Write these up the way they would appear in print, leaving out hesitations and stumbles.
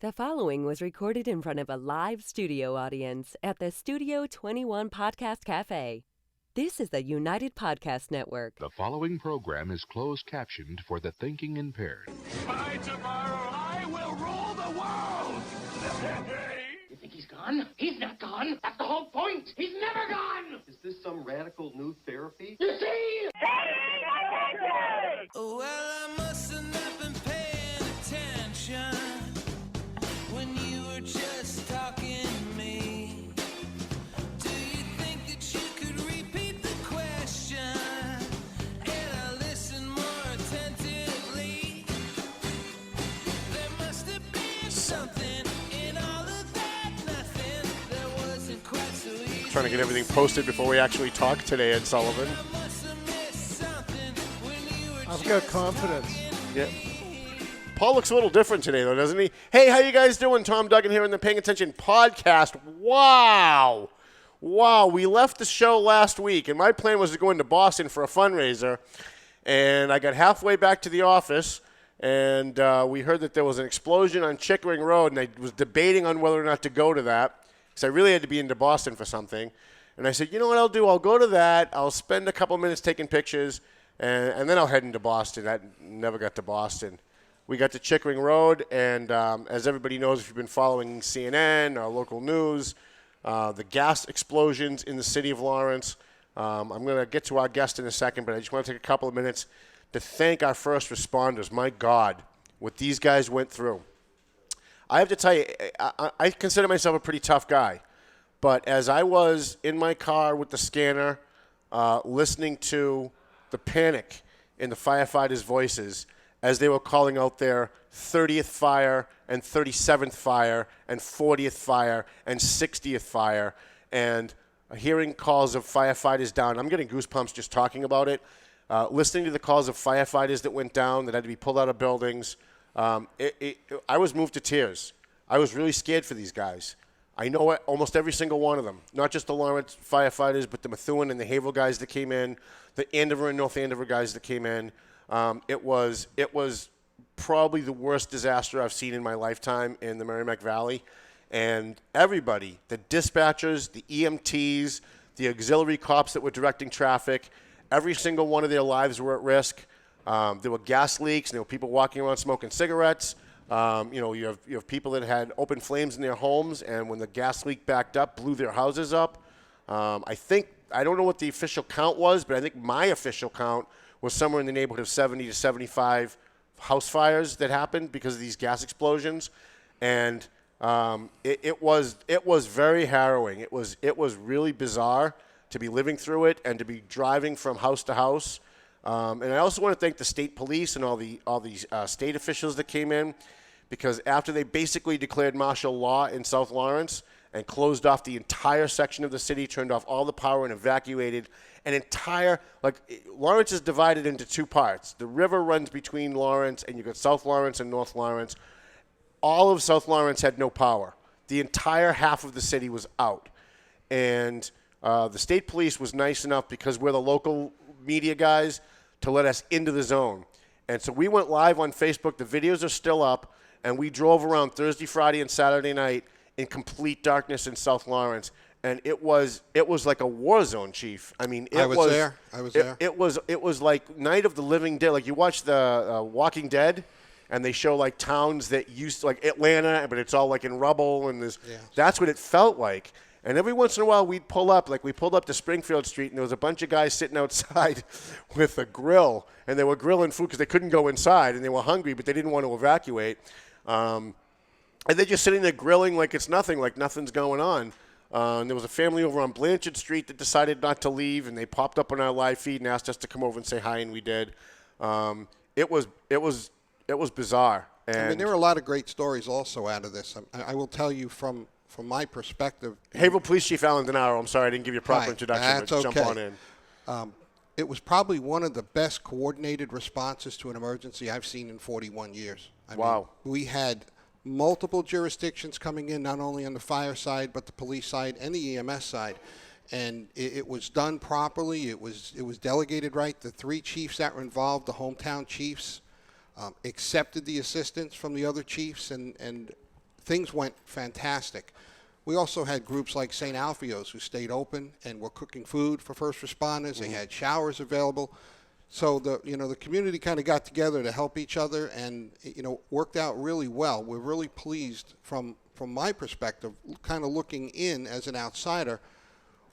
The following was recorded in front of a live studio audience at the Studio 21 Podcast Cafe. This is the United Podcast Network. The following program is closed captioned for the thinking impaired. By tomorrow, I will rule the world! You think he's gone? He's not gone. That's the whole point. He's never gone. Is this some radical new therapy? You see? Well, I must have not been paying attention when you were just talking to me. Do you think that you could repeat the question and I listen more attentively? There must have been something in all of that nothing that wasn't quite so easy. Trying to get everything posted before we actually talk today, Ed Sullivan. I've got confidence. Yeah. Paul looks a little different today, though, doesn't he? Hey, how you guys doing? Tom Duggan here in the Paying Attention podcast. Wow. We left the show last week, and my plan was to go into Boston for a fundraiser. And I got halfway back to the office, and we heard that there was an explosion on Chickering Road, and I was debating on whether or not to go to that because I really had to be into Boston for something. And I said, you know what I'll do? I'll go to that. I'll spend a couple minutes taking pictures. And then I'll head into Boston. I never got to Boston. We got to Chickering Road, and as everybody knows, if you've been following CNN or local news, the gas explosions in the city of Lawrence. I'm going to get to our guest in a second, but I just want to take a couple of minutes to thank our first responders. My God, what these guys went through. I have to tell you, I consider myself a pretty tough guy, but as I was in my car with the scanner, listening to the panic in the firefighters' voices as they were calling out their 30th fire and 37th fire and 40th fire and 60th fire, and hearing calls of firefighters down. I'm getting goosebumps just talking about it. Listening to the calls of firefighters that went down, that had to be pulled out of buildings. I was moved to tears. I was really scared for these guys. I know almost every single one of them, not just the Lawrence firefighters, but the Methuen and the Haverhill guys that came in, the Andover and North Andover guys that came in. It was probably the worst disaster I've seen in my lifetime in the Merrimack Valley. And everybody, the dispatchers, the EMTs, the auxiliary cops that were directing traffic, every single one of their lives were at risk. There were gas leaks, and there were people walking around smoking cigarettes. You have people that had open flames in their homes, and when the gas leak backed up, blew their houses up. I don't know what the official count was, but I think my official count was somewhere in the neighborhood of 70 to 75 house fires that happened because of these gas explosions, and it was very harrowing. It was really bizarre to be living through it and to be driving from house to house. And I also want to thank the state police and all these state officials that came in, because after they basically declared martial law in South Lawrence and closed off the entire section of the city, turned off all the power and evacuated an entire, Lawrence is divided into two parts. The river runs between Lawrence, and you've got South Lawrence and North Lawrence. All of South Lawrence had no power. The entire half of the city was out. And the state police was nice enough, because we're the local media guys, to let us into the zone. And so we went live on Facebook. The videos are still up, and we drove around Thursday, Friday, and Saturday night in complete darkness in South Lawrence, and it was like a war zone, Chief. I mean, I was there. It was like Night of the Living Dead. Like, you watch the Walking Dead, and they show like towns that used to, like Atlanta, but it's all like in rubble, and that's what it felt like. And every once in a while, we'd pull up. Like, we pulled up to Springfield Street, and there was a bunch of guys sitting outside with a grill, and they were grilling food because they couldn't go inside, and they were hungry, but they didn't want to evacuate. And they're just sitting there grilling like it's nothing, like nothing's going on. And there was a family over on Blanchard Street that decided not to leave, and they popped up on our live feed and asked us to come over and say hi, and we did. It was bizarre. And I mean, there were a lot of great stories also out of this. I will tell you from my perspective. Haverhill Police Chief Alan DeNaro, I'm sorry I didn't give you a proper introduction. That's but okay. Jump on in. It was probably one of the best coordinated responses to an emergency I've seen in 41 years. I mean, we had multiple jurisdictions coming in, not only on the fire side, but the police side and the EMS side. And it was done properly. It was delegated right. The three chiefs that were involved, the hometown chiefs, accepted the assistance from the other chiefs, and things went fantastic. We also had groups like St. Alfio's who stayed open and were cooking food for first responders. They had showers available. So the community kind of got together to help each other, and worked out really well. We're really pleased from my perspective, kind of looking in as an outsider,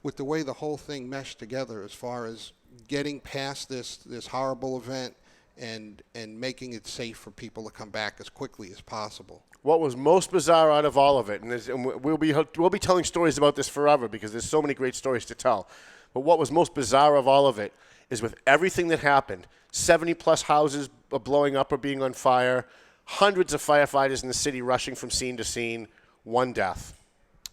with the way the whole thing meshed together as far as getting past this horrible event and making it safe for people to come back as quickly as possible. What was most bizarre out of all of it, and we'll be telling stories about this forever because there's so many great stories to tell, but what was most bizarre of all of it is with everything that happened, 70-plus houses blowing up or being on fire, hundreds of firefighters in the city rushing from scene to scene, one death.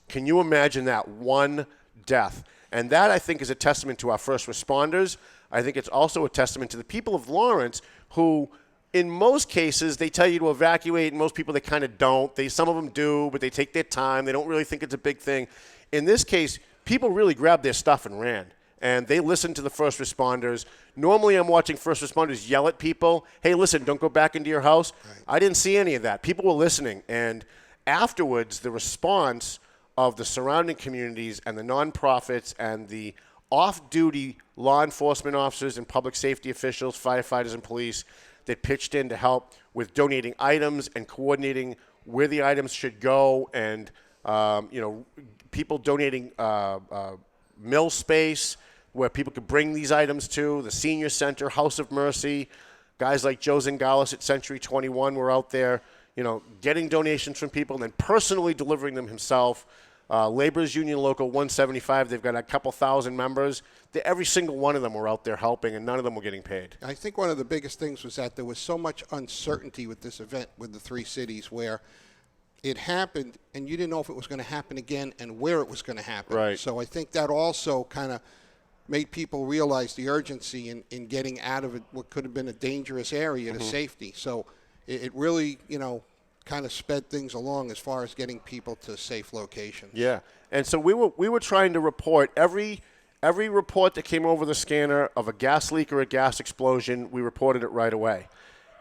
Can you imagine that? One death. And that, I think, is a testament to our first responders. I think it's also a testament to the people of Lawrence who, in most cases, they tell you to evacuate, and most people, they kind of don't. Some of them do, but they take their time. They don't really think it's a big thing. In this case, people really grabbed their stuff and ran. And they listened to the first responders. Normally, I'm watching first responders yell at people, hey, listen, don't go back into your house. Right. I didn't see any of that. People were listening. And afterwards, the response of the surrounding communities and the nonprofits and the off-duty law enforcement officers and public safety officials, firefighters and police that pitched in to help with donating items and coordinating where the items should go, and people donating mill space where people could bring these items to, the senior center, House of Mercy. Guys like Joe Zingales at Century 21 were out there, getting donations from people and then personally delivering them himself. Laborers Union Local 175, they've got a couple thousand members. Every single one of them were out there helping, and none of them were getting paid. I think one of the biggest things was that there was so much uncertainty with this event with the three cities, where it happened and you didn't know if it was going to happen again and where it was going to happen. Right. So I think that also kind of made people realize the urgency in getting out of what could have been a dangerous area to safety. So it really, kind of sped things along as far as getting people to safe locations. Yeah, and so we were trying to report every report that came over the scanner of a gas leak or a gas explosion. We reported it right away.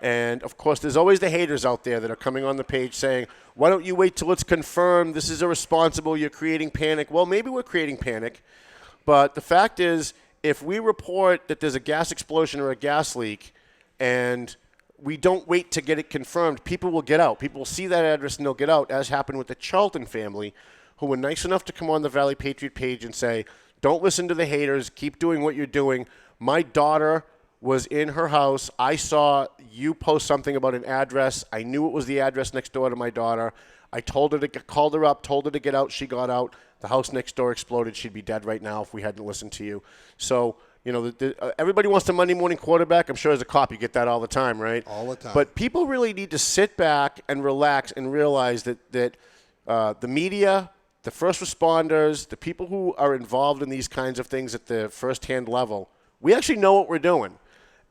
And, of course, there's always the haters out there that are coming on the page saying, why don't you wait till it's confirmed? This is irresponsible. You're creating panic. Well, maybe we're creating panic. But the fact is, if we report that there's a gas explosion or a gas leak and we don't wait to get it confirmed, people will get out. People will see that address and they'll get out, as happened with the Charlton family, who were nice enough to come on the Valley Patriot page and say, don't listen to the haters. Keep doing what you're doing. My daughter was in her house. I saw you post something about an address. I knew it was the address next door to my daughter. I told her called her up, told her to get out. She got out. The house next door exploded. She'd be dead right now if we hadn't listened to you. So, everybody wants the Monday morning quarterback. I'm sure as a cop you get that all the time, right? All the time. But people really need to sit back and relax and realize that the media, the first responders, the people who are involved in these kinds of things at the first-hand level, we actually know what we're doing.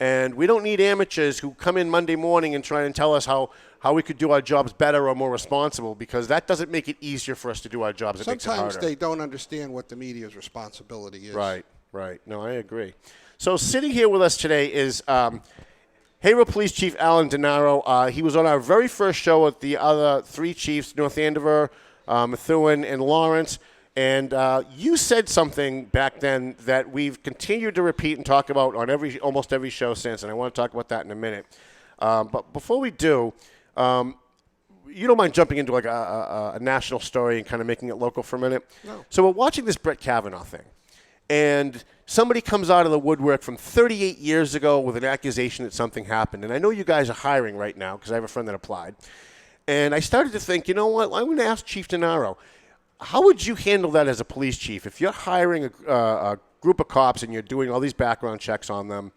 And we don't need amateurs who come in Monday morning and try and tell us how we could do our jobs better or more responsible, because that doesn't make it easier for us to do our jobs. It makes it harder. Sometimes they don't understand what the media's responsibility is. Right. No, I agree. So sitting here with us today is Haverhill Police Chief Alan DeNaro. He was on our very first show with the other three chiefs, North Andover, Methuen, and Lawrence. And you said something back then that we've continued to repeat and talk about on almost every show since, and I want to talk about that in a minute. But before we do, you don't mind jumping into like a national story and kind of making it local for a minute? No. So we're watching this Brett Kavanaugh thing, and somebody comes out of the woodwork from 38 years ago with an accusation that something happened. And I know you guys are hiring right now because I have a friend that applied. And I started to think, you know what, I'm going to ask Chief DeNaro, how would you handle that as a police chief? If you're hiring a group of cops and you're doing all these background checks on them,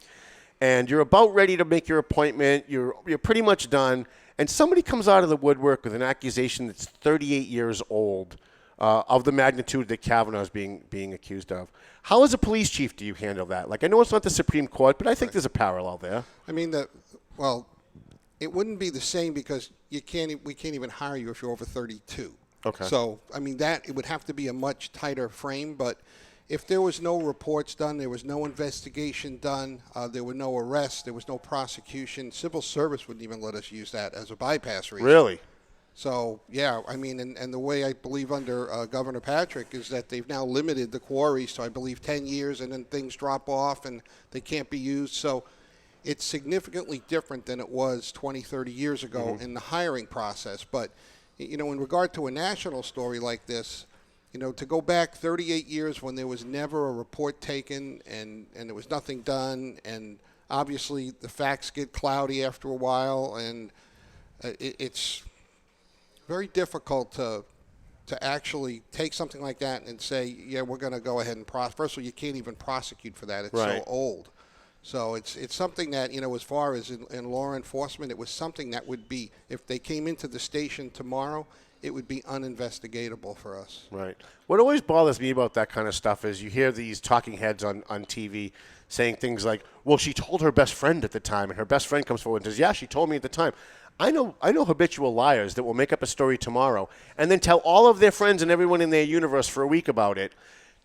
and you're about ready to make your appointment, you're pretty much done, and somebody comes out of the woodwork with an accusation that's 38 years old of the magnitude that Kavanaugh is being accused of. How, as a police chief, do you handle that? Like, I know it's not the Supreme Court, but I think there's a parallel there. I mean, it wouldn't be the same because we can't even hire you if you're over 32. Okay. So, I mean, it would have to be a much tighter frame. But if there was no reports done, there was no investigation done, there were no arrests, there was no prosecution, civil service wouldn't even let us use that as a bypass reason. Really? So, yeah, I mean, and the way I believe under Governor Patrick is that they've now limited the quarries to, I believe, 10 years, and then things drop off and they can't be used. So it's significantly different than it was 20, 30 years ago in the hiring process. But, in regard to a national story like this, to go back 38 years when there was never a report taken and there was nothing done, and obviously the facts get cloudy after a while, and it's very difficult to actually take something like that and say, yeah, we're going to go ahead and prosecute. First of all, you can't even prosecute for that. It's so old. So it's something that, as far as in law enforcement, it was something that would be, if they came into the station tomorrow, it would be uninvestigatable for us. Right. What always bothers me about that kind of stuff is you hear these talking heads on TV saying things like, well, she told her best friend at the time, and her best friend comes forward and says, yeah, she told me at the time. I know habitual liars that will make up a story tomorrow and then tell all of their friends and everyone in their universe for a week about it.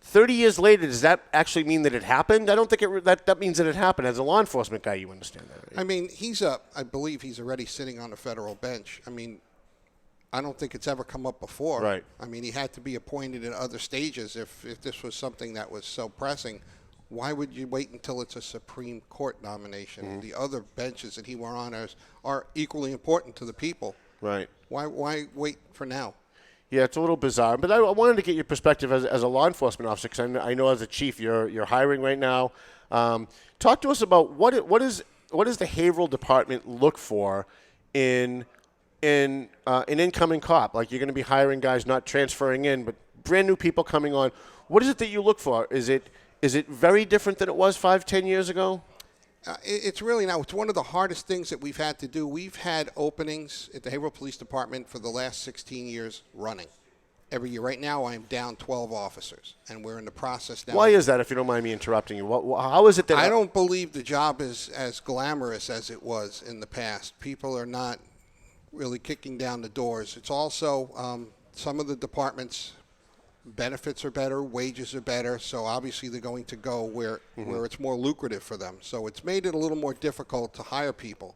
30 years later, does that actually mean that it happened? I don't think that means that it happened. As a law enforcement guy, you understand that, right? I mean, I believe he's already sitting on a federal bench. I mean, I don't think it's ever come up before. Right. I mean, he had to be appointed in other stages if this was something that was so pressing. Why would you wait until it's a Supreme Court nomination? The other benches that he were on are equally important to the people. Right. Why wait for now? Yeah, it's a little bizarre. But I wanted to get your perspective as a law enforcement officer, because I know as a chief you're hiring right now. Talk to us about what does the Haverhill Department look for in an incoming cop? Like, you're going to be hiring guys not transferring in, but brand new people coming on. What is it that you look for? Is it very different than it was 5-10 years ago? It's really not. It's one of the hardest things that we've had to do. We've had openings at the Haverhill Police Department for the last 16 years running. Every year. Right now, I'm down 12 officers, and we're in the process now. Why is that, if you don't mind me interrupting you? How is it that... I don't believe the job is as glamorous as it was in the past. People are not really kicking down the doors. It's also some of the departments... benefits are better, wages are better, so obviously they're going to go where it's more lucrative for them. So it's made it a little more difficult to hire people.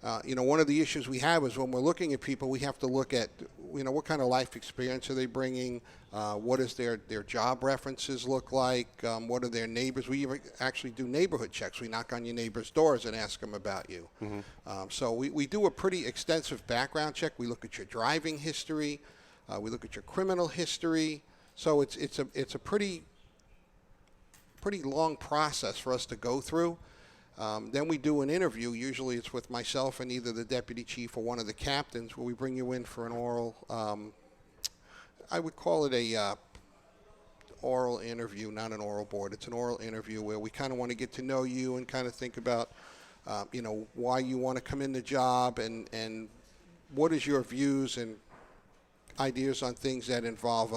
One of the issues we have is when we're looking at people, we have to look at, what kind of life experience are they bringing? What does their job references look like? What are their neighbors? We even actually do neighborhood checks. We knock on your neighbors' doors and ask them about you. So we do a pretty extensive background check. We look at your driving history. We look at your criminal history. So it's a pretty long process for us to go through. Then we do an interview. Usually it's with myself and either the deputy chief or one of the captains, where we bring you in for an oral. I would call it a oral interview, not an oral board. It's an oral interview where we kind of want to get to know you and kind of think about, why you want to come in the job and what is your views and ideas on things that involve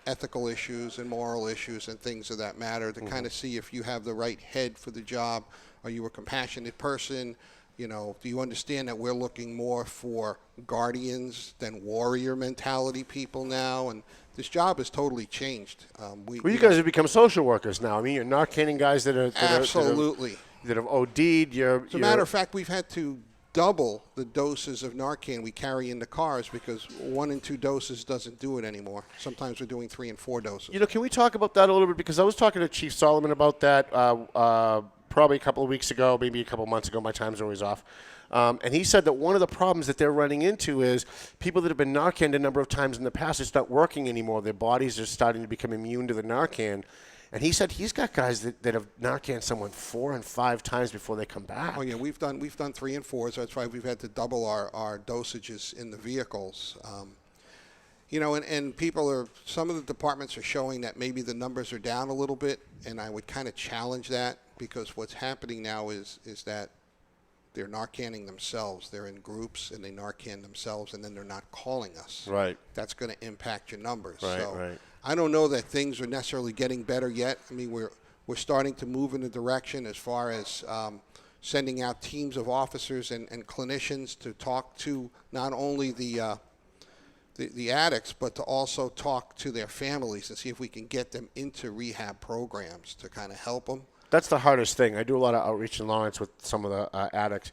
ethical issues and moral issues and things of that matter, to kind of see if you have the right head for the job. Are you a compassionate person? Do you understand that we're looking more for guardians than warrior mentality people now? And this job has totally changed. You guys have become social workers now. I mean, you're Narcaning guys that absolutely that have OD'd. As a matter of fact, we've had to double the doses of Narcan we carry in the cars because 1 and 2 doses doesn't do it anymore. Sometimes we're doing 3 and 4 doses. Can we talk about that a little bit? Because I was talking to Chief Solomon about that probably a couple of weeks ago, maybe a couple of months ago. My time's always off. And he said that one of the problems that they're running into is people that have been Narcaned a number of times in the past, it's not working anymore. Their bodies are starting to become immune to the Narcan. And he said he's got guys that have Narcan someone 4 and 5 times before they come back. Oh yeah, we've done 3 and 4s. So that's why we've had to double our dosages in the vehicles. And people some of the departments are showing that maybe the numbers are down a little bit, and I would kind of challenge that, because what's happening now is that they're Narcanning themselves. They're in groups and they Narcan themselves, and then they're not calling us. Right. That's going to impact your numbers. Right. I don't know that things are necessarily getting better yet. I mean, we're starting to move in a direction as far as sending out teams of officers and clinicians to talk to not only the addicts, but to also talk to their families and see if we can get them into rehab programs to kind of help them. That's the hardest thing. I do a lot of outreach in Lawrence with some of the addicts.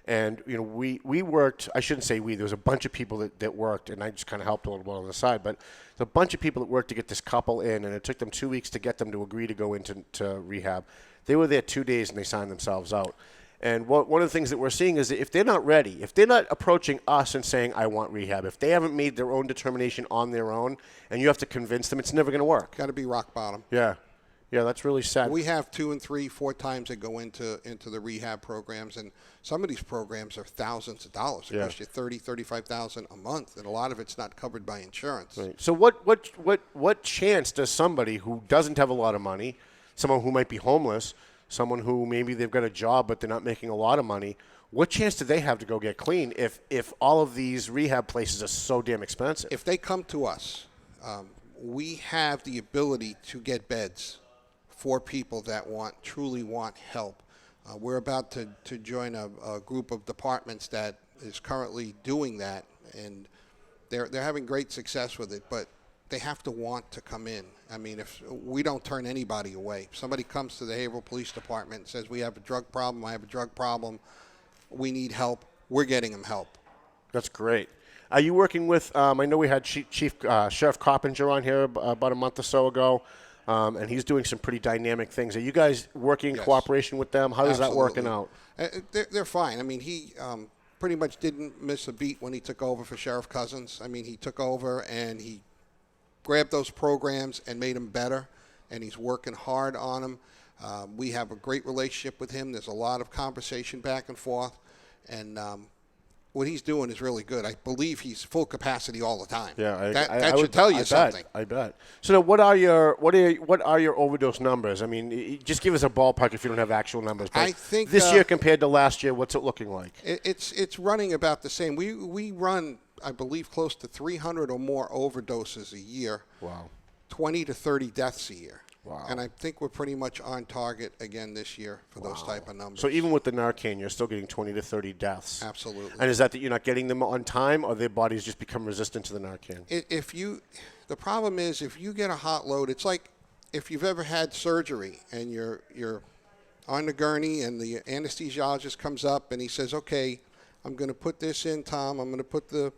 And, you know, we worked, I shouldn't say we, there was a bunch of people that worked, and I just kind of helped a little bit on the side, but there's a bunch of people that worked to get this couple in, and it took them 2 weeks to get them to agree to go into rehab. They were there 2 days, and they signed themselves out. And one of the things that we're seeing is that if they're not ready, if they're not approaching us and saying, I want rehab, if they haven't made their own determination on their own, and you have to convince them, it's never going to work. Got to be rock bottom. Yeah. Yeah, that's really sad. We have 2 and 3, 4 times that go into the rehab programs, and some of these programs are thousands of dollars. It costs you $30,000-$35,000 a month, and a lot of it's not covered by insurance. Right. So what chance does somebody who doesn't have a lot of money, someone who might be homeless, someone who maybe they've got a job but they're not making a lot of money, what chance do they have to go get clean if all of these rehab places are so damn expensive? If they come to us, we have the ability to get beds for people that truly want help. We're about to join a group of departments that is currently doing that, and they're having great success with it, but they have to want to come in. I mean, if we don't turn anybody away. If somebody comes to the Haverhill Police Department and says, we have a drug problem, I have a drug problem, we need help, we're getting them help. That's great. Are you working with, I know we had Sheriff Coppinger on here about a month or so ago, and he's doing some pretty dynamic things. Are you guys working in cooperation with them? How is that working out? They're fine. I mean, he pretty much didn't miss a beat when he took over for Sheriff Cousins. I mean, he took over and he grabbed those programs and made them better, and he's working hard on them. We have a great relationship with him. There's a lot of conversation back and forth, and what he's doing is really good. I believe he's full capacity all the time. Yeah, that should tell you something. I bet. So now, what are your overdose numbers? I mean, just give us a ballpark if you don't have actual numbers. But I think this year compared to last year, what's it looking like? It's running about the same. We run, I believe, close to 300 or more overdoses a year. Wow. 20 to 30 deaths a year. Wow. And I think we're pretty much on target again this year for those type of numbers. So even with the Narcan, you're still getting 20 to 30 deaths. Absolutely. And is that you're not getting them on time, or their bodies just become resistant to the Narcan? The problem is if you get a hot load, it's like if you've ever had surgery and you're on the gurney and the anesthesiologist comes up and he says, okay, I'm going to put this in, Tom. I'm going to put the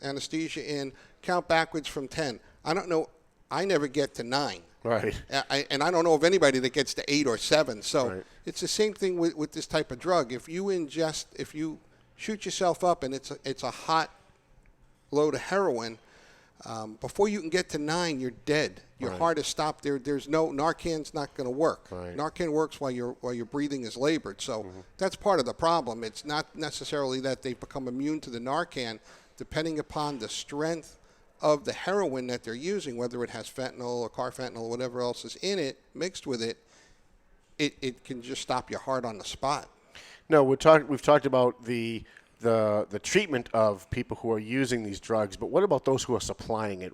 anesthesia in. Count backwards from 10. I don't know. I never get to 9. Right. And I don't know of anybody that gets to 8 or 7. So It's the same thing with this type of drug. If you shoot yourself up and it's a hot load of heroin, before you can get to 9, you're dead. Your heart is stopped. There's no Narcan's not going to work. Right. Narcan works while your breathing is labored. So that's part of the problem. It's not necessarily that they've become immune to the Narcan, depending upon the strength of the heroin that they're using, whether it has fentanyl or carfentanil or whatever else is in it, mixed with it, it can just stop your heart on the spot. No, we've talked about the treatment of people who are using these drugs, but what about those who are supplying it?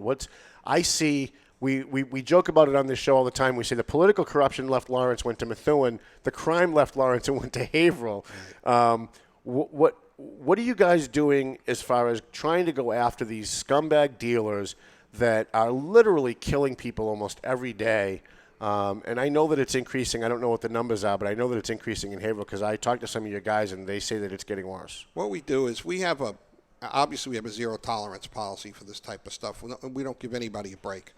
We joke about it on this show all the time. We say the political corruption left Lawrence, went to Methuen. The crime left Lawrence and went to Haverhill. What are you guys doing as far as trying to go after these scumbag dealers that are literally killing people almost every day? And I know that it's increasing. I don't know what the numbers are, but I know that it's increasing in Haverhill because I talked to some of your guys, and they say that it's getting worse. What we do is we have a zero tolerance policy for this type of stuff. We don't give anybody a break.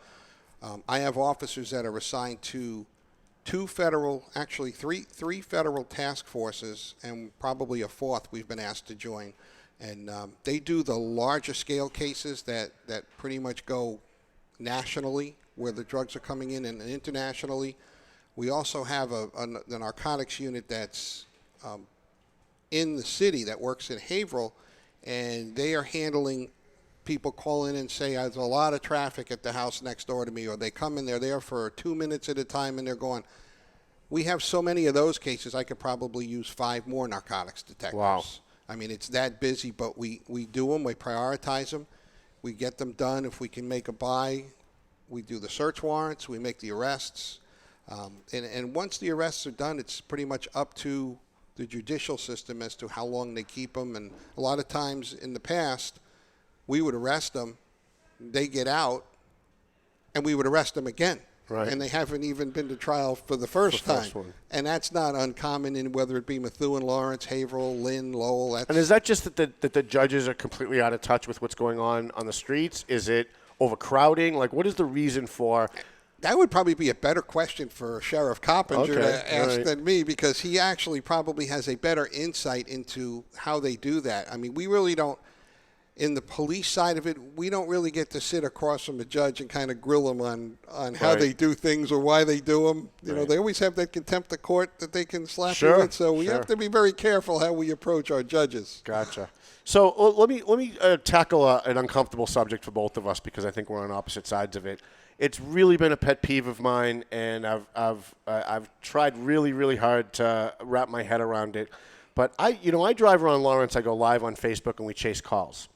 I have officers that are assigned to three federal task forces, and probably a fourth we've been asked to join. And they do the larger scale cases that pretty much go nationally, where the drugs are coming in, and internationally. We also have the narcotics unit that's in the city that works in Haverhill, and they are handling people call in and say, there's a lot of traffic at the house next door to me, or they come in, they're there for 2 minutes at a time, and they're going. We have so many of those cases, I could probably use 5 more narcotics detectives. Wow. I mean, it's that busy, but we do them, we prioritize them, we get them done. If we can make a buy, we do the search warrants, we make the arrests. And once the arrests are done, it's pretty much up to the judicial system as to how long they keep them. And a lot of times in the past, we would arrest them, they get out, and we would arrest them again. Right. And they haven't even been to trial for the first time. One. And that's not uncommon in whether it be Methuen, Lawrence, Haverhill, Lynn, Lowell. And is that just that the judges are completely out of touch with what's going on the streets? Is it overcrowding? Like, what is the reason for? That would probably be a better question for Sheriff Coppinger to ask than me, because he actually probably has a better insight into how they do that. I mean, we really don't. In the police side of it, we don't really get to sit across from a judge and kind of grill them on how they do things or why they do them. You know, they always have that contempt of court that they can slap you with. So we have to be very careful how we approach our judges. Gotcha. So let me tackle an uncomfortable subject for both of us, because I think we're on opposite sides of it. It's really been a pet peeve of mine, and I've tried really, really hard to wrap my head around it. But I drive around Lawrence. I go live on Facebook, and we chase calls.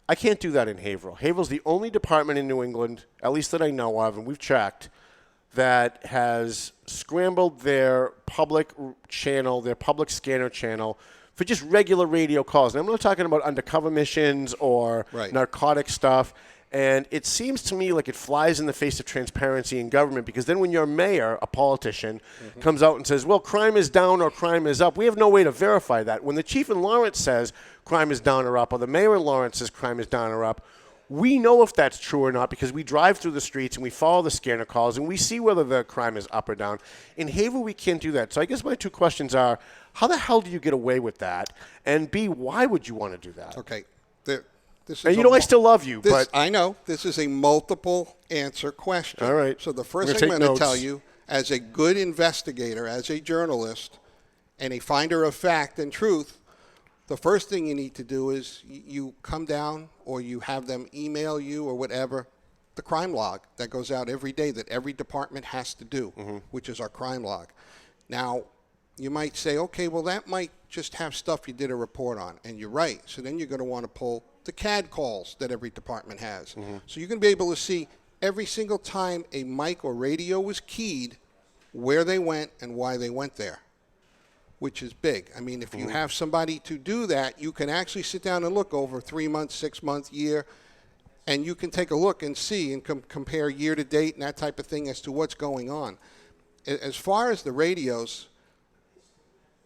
I can't do that in Haverhill. Haverhill's the only department in New England, at least that I know of, and we've checked, that has scrambled their public channel, their public scanner channel, for just regular radio calls. And I'm not talking about undercover missions or narcotic stuff. And it seems to me like it flies in the face of transparency in government, because then when your mayor, a politician, comes out and says, well, crime is down or crime is up, we have no way to verify that. When the chief in Lawrence says crime is down or up, or the mayor in Lawrence says crime is down or up, we know if that's true or not, because we drive through the streets and we follow the scanner calls and we see whether the crime is up or down. In Haverhill, we can't do that. So I guess my two questions are, how the hell do you get away with that? And B, why would you want to do that? Okay. And I still love you, but I know this is a multiple answer question. All right. So the first thing I'm going to tell you, as a good investigator, as a journalist, and a finder of fact and truth, the first thing you need to do is you come down, or you have them email you or whatever, the crime log that goes out every day that every department has to do, which is our crime log. Now, you might say, okay, well, that might just have stuff you did a report on, and you're right. So then you're going to want to pull the CAD calls that every department has. So you're going to be able to see every single time a mic or radio was keyed, where they went and why they went there, which is big. I mean, if you have somebody to do that, you can actually sit down and look over 3 months, 6 months, year, and you can take a look and see and compare year to date and that type of thing as to what's going on. As far as the radios,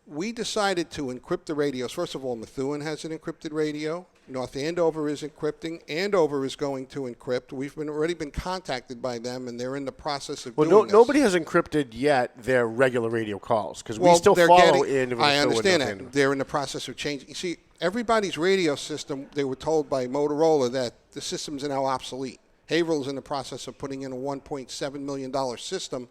we decided to encrypt the radios. First of all, Methuen has an encrypted radio. North Andover is encrypting. Andover is going to encrypt. We've already been contacted by them, and they're in the process of doing this. Nobody has encrypted yet their regular radio calls, because we still follow Andover. I understand that. They're in the process of changing. You see, everybody's radio system, they were told by Motorola that the systems are now obsolete. Haverhill is in the process of putting in a $1.7 million system.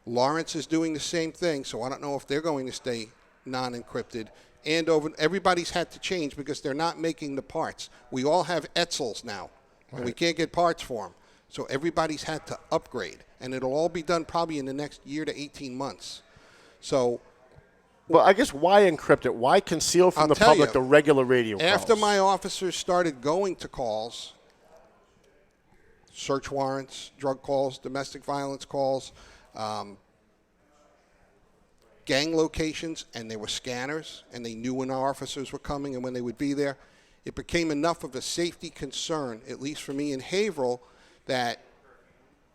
Lawrence is doing the same thing, so I don't know if they're going to stay non-encrypted. Andover, everybody's had to change because they're not making the parts. We all have Etzels now, and we can't get parts for them. So everybody's had to upgrade, and it'll all be done probably in the next year to 18 months. So, well, I guess why encrypt it? Why conceal from the public the regular radio calls? After my officers started going to calls, search warrants, drug calls, domestic violence calls, gang locations, and there were scanners, and they knew when our officers were coming and when they would be there, it became enough of a safety concern, at least for me in Haverhill, that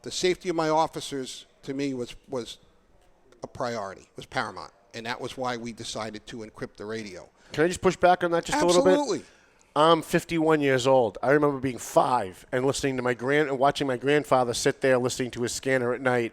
the safety of my officers, to me, was a priority, was paramount. And that was why we decided to encrypt the radio. Can I just push back on that just a little bit? Absolutely. I'm 51 years old. I remember being 5 and listening to watching my grandfather sit there listening to his scanner at night.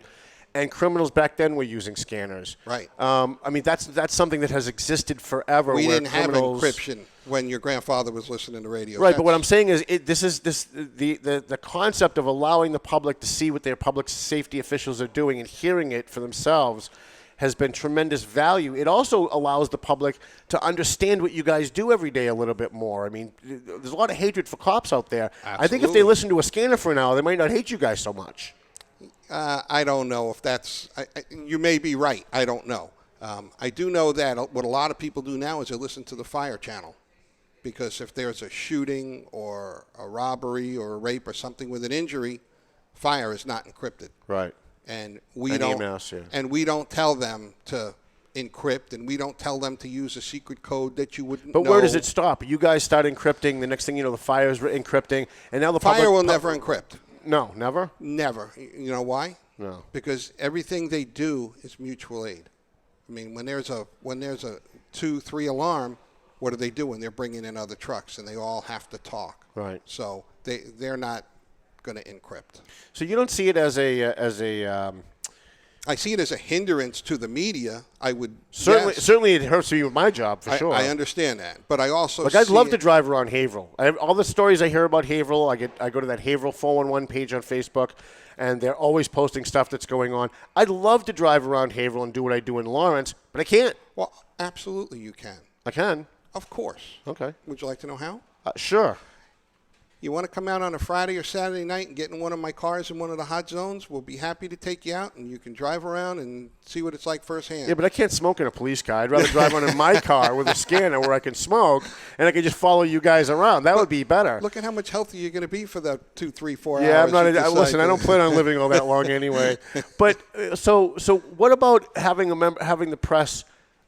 And criminals back then were using scanners. Right. I mean, that's something that has existed forever. We didn't have encryption when your grandfather was listening to radio. Right, but what I'm saying is the concept of allowing the public to see what their public safety officials are doing and hearing it for themselves has been tremendous value. It also allows the public to understand what you guys do every day a little bit more. I mean, there's a lot of hatred for cops out there. Absolutely. I think if they listen to a scanner for an hour, they might not hate you guys so much. I don't know if that's you may be right. I don't know. I do know that what a lot of people do now is they listen to the fire channel, because if there's a shooting or a robbery or a rape or something with an injury, fire is not encrypted. Right. And we don't tell them to encrypt, and we don't tell them to use a secret code that you wouldn't know. But where does it stop? You guys start encrypting. The next thing you know, the fire is encrypting, and now the fire will never encrypt. No, never? Never. You know why? No. Because everything they do is mutual aid. I mean, when there's a 2-3 alarm, what are they doing? They're bringing in other trucks, and they all have to talk. Right. So they're not going to encrypt. So you don't see it as a I see it as a hindrance to the media. I would certainly it hurts me with my job for sure. I understand that, but I also I'd love to drive around Haverhill. All the stories I hear about Haverhill, I go to that Haverhill 411 page on Facebook, and they're always posting stuff that's going on. I'd love to drive around Haverhill and do what I do in Lawrence, but I can't. Well, absolutely you can. I can. Of course. Okay. Would you like to know how? Sure. You want to come out on a Friday or Saturday night and get in one of my cars in one of the hot zones? We'll be happy to take you out, and you can drive around and see what it's like firsthand. Yeah, but I can't smoke in a police car. I'd rather drive on in my car with a scanner where I can smoke, and I can just follow you guys around. That would be better. Look at how much healthier you're going to be for the 2, 3, 4 Yeah, hours. I'm not. Listen, I don't plan on living all that long anyway. But so what about having having the press,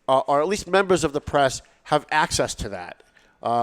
or at least members of the press, have access to that?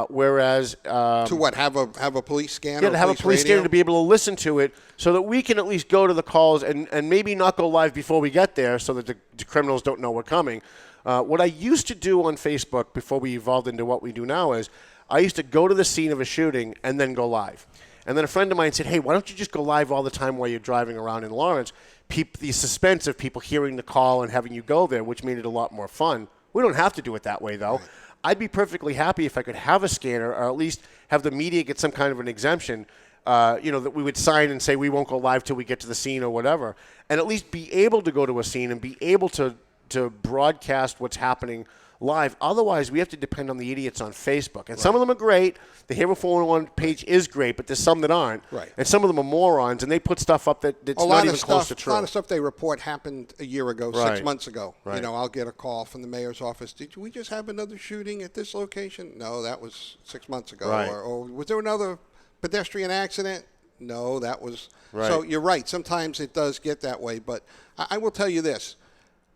Whereas to what, have a police scanner? Yeah, to have a police scanner to be able to listen to it, so that we can at least go to the calls and maybe not go live before we get there, so that the criminals don't know we're coming. What I used to do on Facebook before we evolved into what we do now is I used to go to the scene of a shooting and then go live. And then a friend of mine said, "Hey, why don't you just go live all the time while you're driving around in Lawrence? The suspense of people hearing the call and having you go there, which made it a lot more fun. We don't have to do it that way, though." Right. I'd be perfectly happy if I could have a scanner, or at least have the media get some kind of an exemption, that we would sign and say we won't go live till we get to the scene or whatever, and at least be able to go to a scene and be able to broadcast what's happening live. Otherwise, we have to depend on the idiots on Facebook. And some of them are great. The Haverhill 411 page is great, but there's some that aren't. Right. And some of them are morons, and they put stuff up that's not even close to true. A lot of stuff they report happened a year ago, Right. 6 months ago. Right. I'll get a call from the mayor's office. Did we just have another shooting at this location? No, that was 6 months ago. Right. Or was there another pedestrian accident? No, that was. Right. So you're right. Sometimes it does get that way. But I will tell you this.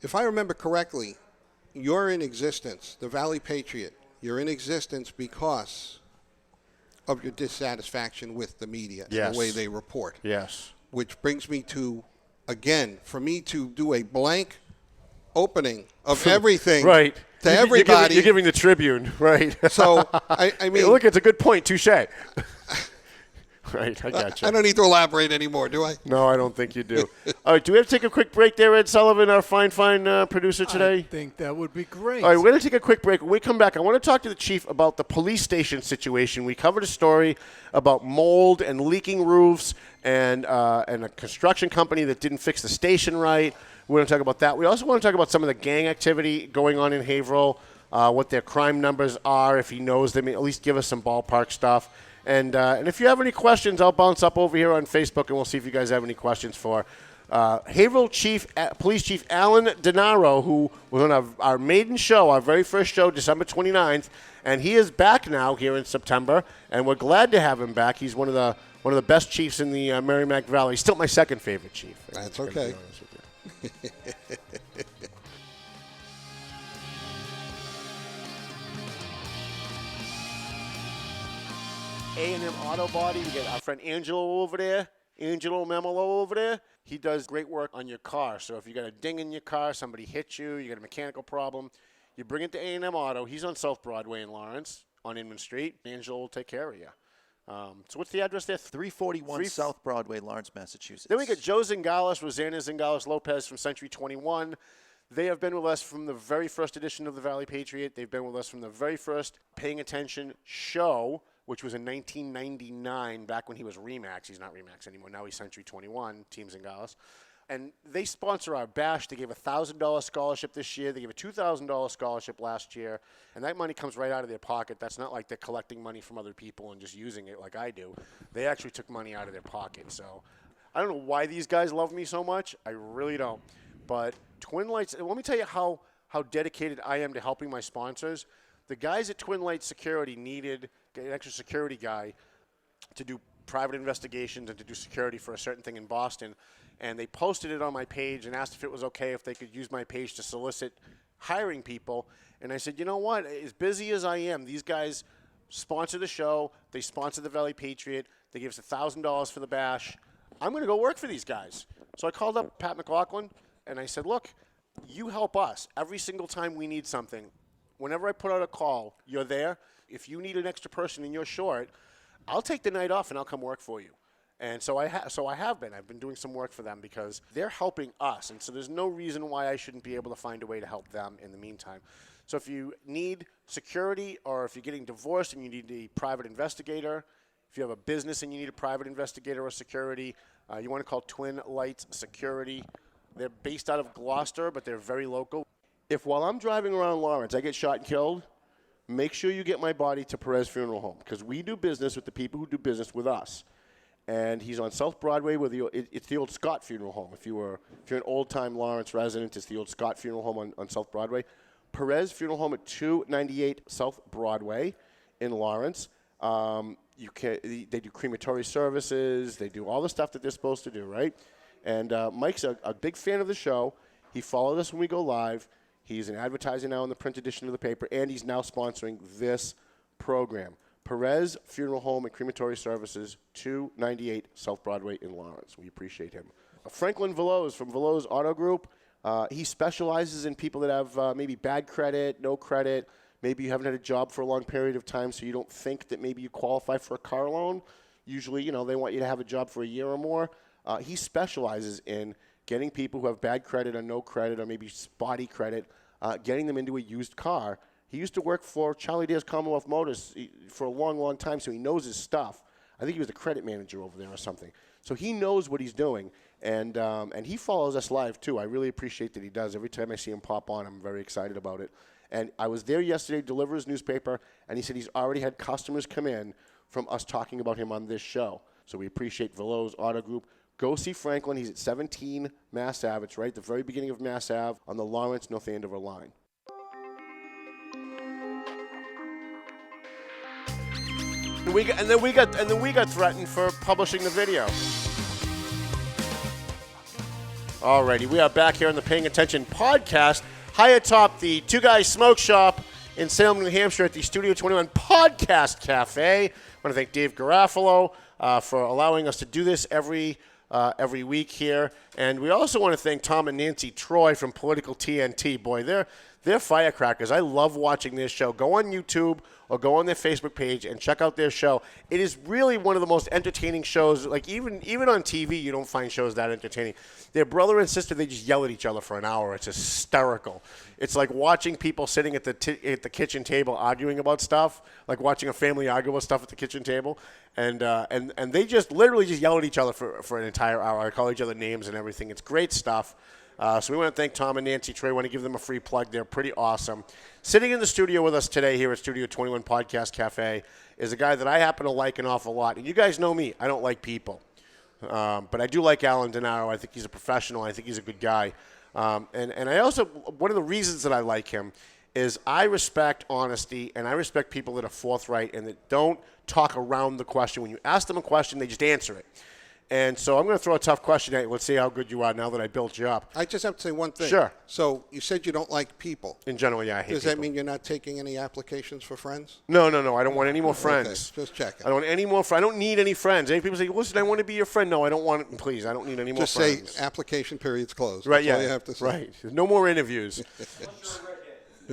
If I remember correctly, you're in existence, the Valley Patriot, you're in existence because of your dissatisfaction with the media and the way they report. Yes. Which brings me to, again, for me to do a blank opening of everything right. to everybody. You're giving the Tribune, right. So, I mean. Hey, look, it's a good point. Touché. Right, I got you. I don't need to elaborate anymore, do I? No, I don't think you do. All right, do we have to take a quick break there, Ed Sullivan, our fine producer today? I think that would be great. All right, we're going to take a quick break. When we come back, I want to talk to the chief about the police station situation. We covered a story about mold and leaking roofs and a construction company that didn't fix the station right. We're going to talk about that. We also want to talk about some of the gang activity going on in Haverhill, what their crime numbers are, if he knows them, at least give us some ballpark stuff. And if you have any questions, I'll bounce up over here on Facebook, and we'll see if you guys have any questions for Haverhill Police Chief Alan DeNaro, who was on our maiden show, our very first show, December 29th, and he is back now here in September, and we're glad to have him back. He's one of the best chiefs in the Merrimack Valley. He's still my second favorite chief. That's okay. A&M Auto Body. We got our friend Angelo over there, Angelo Memolo over there. He does great work on your car. So if you got a ding in your car, somebody hit you, you got a mechanical problem, you bring it to A&M Auto. He's on South Broadway in Lawrence on Inman Street. Angelo will take care of you. So what's the address there? 341 South Broadway, Lawrence, Massachusetts. Then we got Joe Zingales, Rosanna Zingales-Lopez from Century 21. They have been with us from the very first edition of the Valley Patriot. They've been with us from the very first Paying Attention show, which was in 1999, back when he was Remax. He's not Remax anymore. Now he's Century 21, Team Zingales. And they sponsor our bash. They gave a $1,000 scholarship this year. They gave a $2,000 scholarship last year. And that money comes right out of their pocket. That's not like they're collecting money from other people and just using it like I do. They actually took money out of their pocket. So I don't know why these guys love me so much. I really don't. But Twin Lights, let me tell you how dedicated I am to helping my sponsors. The guys at Twin Lights Security needed an extra security guy to do private investigations and to do security for a certain thing in Boston. And they posted it on my page and asked if it was okay if they could use my page to solicit hiring people. And I said, you know what? As busy as I am, these guys sponsor the show. They sponsor the Valley Patriot. They give us $1,000 for the bash. I'm going to go work for these guys. So I called up Pat McLaughlin, and I said, look, you help us every single time we need something. Whenever I put out a call, you're there. If you need an extra person and you're short, I'll take the night off and I'll come work for you. And so I have been. I've been doing some work for them because they're helping us. And so there's no reason why I shouldn't be able to find a way to help them in the meantime. So if you need security, or if you're getting divorced and you need a private investigator, if you have a business and you need a private investigator or security, you want to call Twin Lights Security. They're based out of Gloucester, but they're very local. If while I'm driving around Lawrence I get shot and killed, make sure you get my body to Perez Funeral Home, because we do business with the people who do business with us. And he's on South Broadway with it's the old Scott Funeral Home. If you're an old-time Lawrence resident, it's the old Scott Funeral Home on South Broadway. Perez Funeral Home at 298 South Broadway in Lawrence. They do crematory services. They do all the stuff that they're supposed to do, right? And Mike's a big fan of the show. He followed us when we go live. He's an advertiser now in the print edition of the paper, and he's now sponsoring this program. Perez Funeral Home and Crematory Services, 298 South Broadway in Lawrence. We appreciate him. Franklin Veloz from Veloz Auto Group. He specializes in people that have maybe bad credit, no credit. Maybe you haven't had a job for a long period of time, so you don't think that maybe you qualify for a car loan. Usually, they want you to have a job for a year or more. He specializes in getting people who have bad credit or no credit or maybe spotty credit, getting them into a used car. He used to work for Charlie Dare's Commonwealth Motors for a long, long time, so he knows his stuff. I think he was the credit manager over there or something. So he knows what he's doing, and he follows us live, too. I really appreciate that he does. Every time I see him pop on, I'm very excited about it. And I was there yesterday to deliver his newspaper, and he said he's already had customers come in from us talking about him on this show. So we appreciate Veloz Auto Group. Go see Franklin. He's at 17 Mass Ave. It's right at the very beginning of Mass Ave on the Lawrence North Andover line. And then we got threatened for publishing the video. Alrighty, we are back here on the Paying Attention podcast, high atop the Two Guys Smoke Shop in Salem, New Hampshire, at the Studio 21 Podcast Cafe. I want to thank Dave Garofalo for allowing us to do this every week here, and we also want to thank Tom and Nancy Troy from Political TNT. Boy, they're firecrackers. I love watching their show. Go on YouTube or go on their Facebook page and check out their show. It is really one of the most entertaining shows. Like even on TV, you don't find shows that entertaining. Their brother and sister, they just yell at each other for an hour. It's hysterical. It's like watching people sitting at the kitchen table arguing about stuff, like watching a family argue about stuff at the kitchen table, and they just literally just yell at each other for an entire hour. I call each other names and everything. It's great stuff. So we want to thank Tom and Nancy Troy. We want to give them a free plug. They're pretty awesome. Sitting in the studio with us today here at Studio 21 Podcast Cafe is a guy that I happen to like an awful lot. And you guys know me. I don't like people. But I do like Alan DeNaro. I think he's a professional. I think he's a good guy. And I also, one of the reasons that I like him is I respect honesty, and I respect people that are forthright and that don't talk around the question. When you ask them a question, they just answer it. And so I'm going to throw a tough question at you. Let's see how good you are now that I built you up. I just have to say one thing. Sure. So you said you don't like people. In general, yeah, I hate people. Does that mean you're not taking any applications for friends? No. I don't want any more friends. Okay, just checking. I don't want any more friends. I don't need any friends. Any people say, listen, I want to be your friend. No, I don't want it. Please, I don't need any more friends. Just say application period's closed. Right, That's yeah. all you have to say. Right. No more interviews.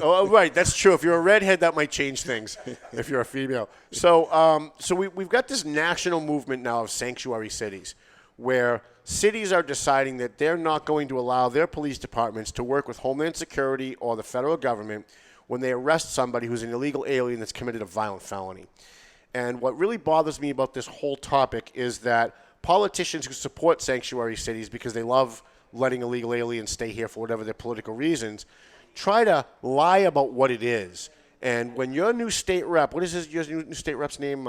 Oh, right. That's true. If you're a redhead, that might change things if you're a female. So we've got this national movement now of sanctuary cities, where cities are deciding that they're not going to allow their police departments to work with Homeland Security or the federal government when they arrest somebody who's an illegal alien that's committed a violent felony. And what really bothers me about this whole topic is that politicians who support sanctuary cities because they love letting illegal aliens stay here for whatever their political reasons try to lie about what it is. And when your new state rep, what is your new state rep's name?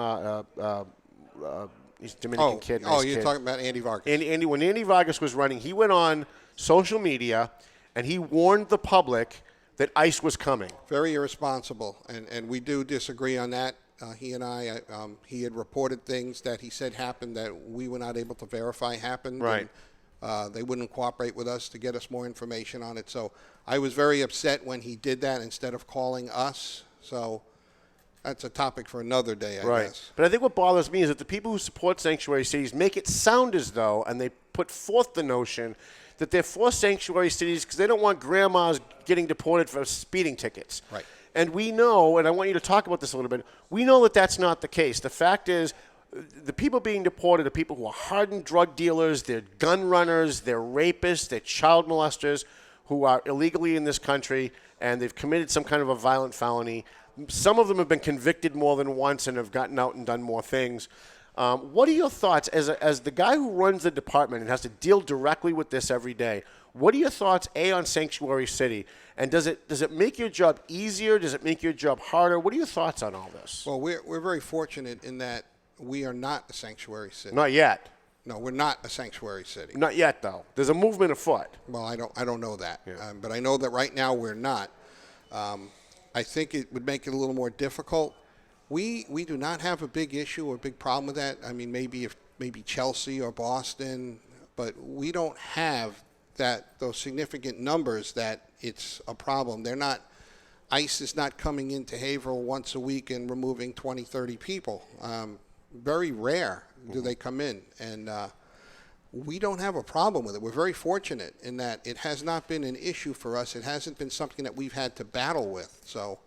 He's a Dominican kid. Nice you're kid. talking about Andy Vargas. When Andy Vargas was running, he went on social media and he warned the public that ICE was coming. Very irresponsible, and we do disagree on that. He and I, he had reported things that he said happened that we were not able to verify happened. Right. And, they wouldn't cooperate with us to get us more information on it. So I was very upset when he did that instead of calling us. So That's a topic for another day, I guess. But I think what bothers me is that the people who support sanctuary cities make it sound as though, and they put forth the notion that they're for sanctuary cities because they don't want grandmas getting deported for speeding tickets. Right. And we know, and I want you to talk about this a little bit, we know that that's not the case. The fact is, the people being deported are people who are hardened drug dealers, they're gun runners, they're rapists, they're child molesters who are illegally in this country, and they've committed some kind of a violent felony. Some of them have been convicted more than once and have gotten out and done more things. What are your thoughts as the guy who runs the department and has to deal directly with this every day? What are your thoughts, A, on Sanctuary City? And does it make your job easier? Does it make your job harder? What are your thoughts on all this? Well, we're very fortunate in that we are not a sanctuary city. Not yet. No, we're not a sanctuary city. Not yet, though. There's a movement afoot. Well, I don't know that, but I know that right now we're not. I think it would make it a little more difficult. We do not have a big issue or a big problem with that. I mean, maybe Chelsea or Boston, but we don't have those significant numbers that it's a problem. They're not. ICE is not coming into Haverhill once a week and removing 20, 30 people. Very rare do they come in, and we don't have a problem with it. We're very fortunate in that it has not been an issue for us. It hasn't been something that we've had to battle with. So,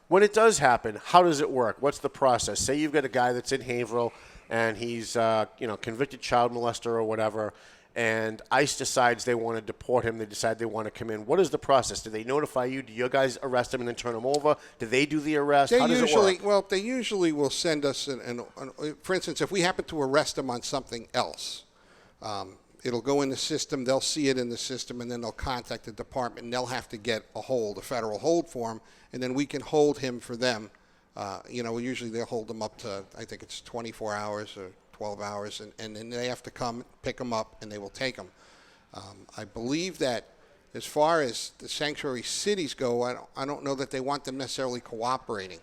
when it does happen, how does it work? What's the process? Say you've got a guy that's in Haverhill, and he's convicted child molester or whatever, and ICE decides they want to deport him. They decide they want to come in. What is the process? Do they notify you? Do your guys arrest him and then turn him over? Do they do the arrest? How does it work? Well, they usually will send us for instance, if we happen to arrest them on something else, it'll go in the system. They'll see it in the system, and then they'll contact the department, and they'll have to get a federal hold for him, and then we can hold him for them. Usually they'll hold them up to, I think it's 24 hours or 12 hours, and then they have to come pick them up, and they will take them. I believe that as far as the sanctuary cities go, I don't know that they want them necessarily cooperating.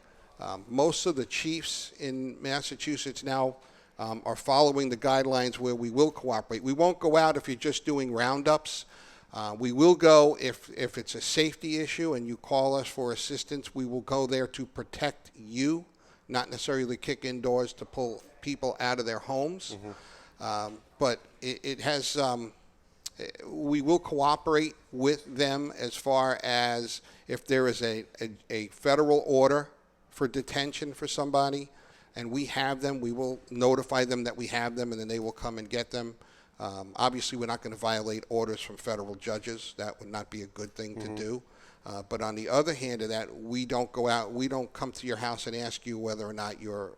Most of the chiefs in Massachusetts now are following the guidelines where we will cooperate. We won't go out if you're just doing roundups. We will go if it's a safety issue and you call us for assistance. We will go there to protect you, not necessarily kick in doors to pull people out of their homes. But it has. We will cooperate with them as far as if there is a federal order for detention for somebody, and we have them, we will notify them that we have them, and then they will come and get them. Obviously, we're not going to violate orders from federal judges. That would not be a good thing to do. But on the other hand of that, we don't go out, we don't come to your house and ask you whether or not you're,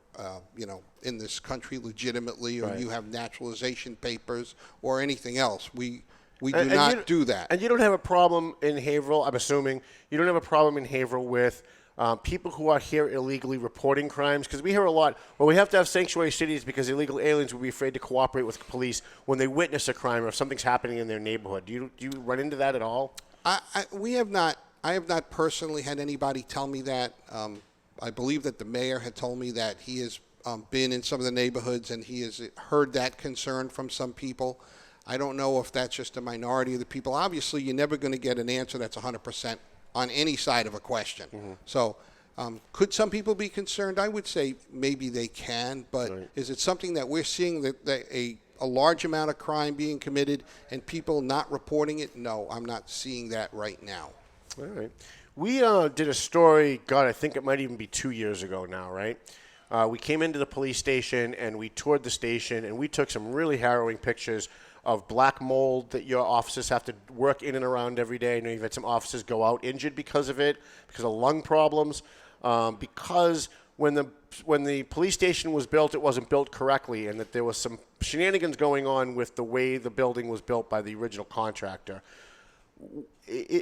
in this country legitimately, or you have naturalization papers or anything else. We do not do that. And you don't have a problem in Haverhill, I'm assuming, you don't have a problem in Haverhill with people who are here illegally reporting crimes? Because we hear a lot, well, we have to have sanctuary cities because illegal aliens will be afraid to cooperate with police when they witness a crime or if something's happening in their neighborhood. Do you run into that at all? I have not personally had anybody tell me that. I believe that the mayor had told me that he has been in some of the neighborhoods and he has heard that concern from some people. I don't know if that's just a minority of the people. Obviously, you're never going to get an answer that's 100% on any side of a question. So could some people be concerned? I would say maybe they can, but is it something that we're seeing that a large amount of crime being committed and people not reporting it? No, I'm not seeing that right now. All right. We did a story, God, I think it might even be 2 years ago now, right? We came into the police station and we toured the station and we took some really harrowing pictures of black mold that your officers have to work in and around every day. I know you've had some officers go out injured because of it, because of lung problems, because when the police station was built, it wasn't built correctly, and that there was some shenanigans going on with the way the building was built by the original contractor.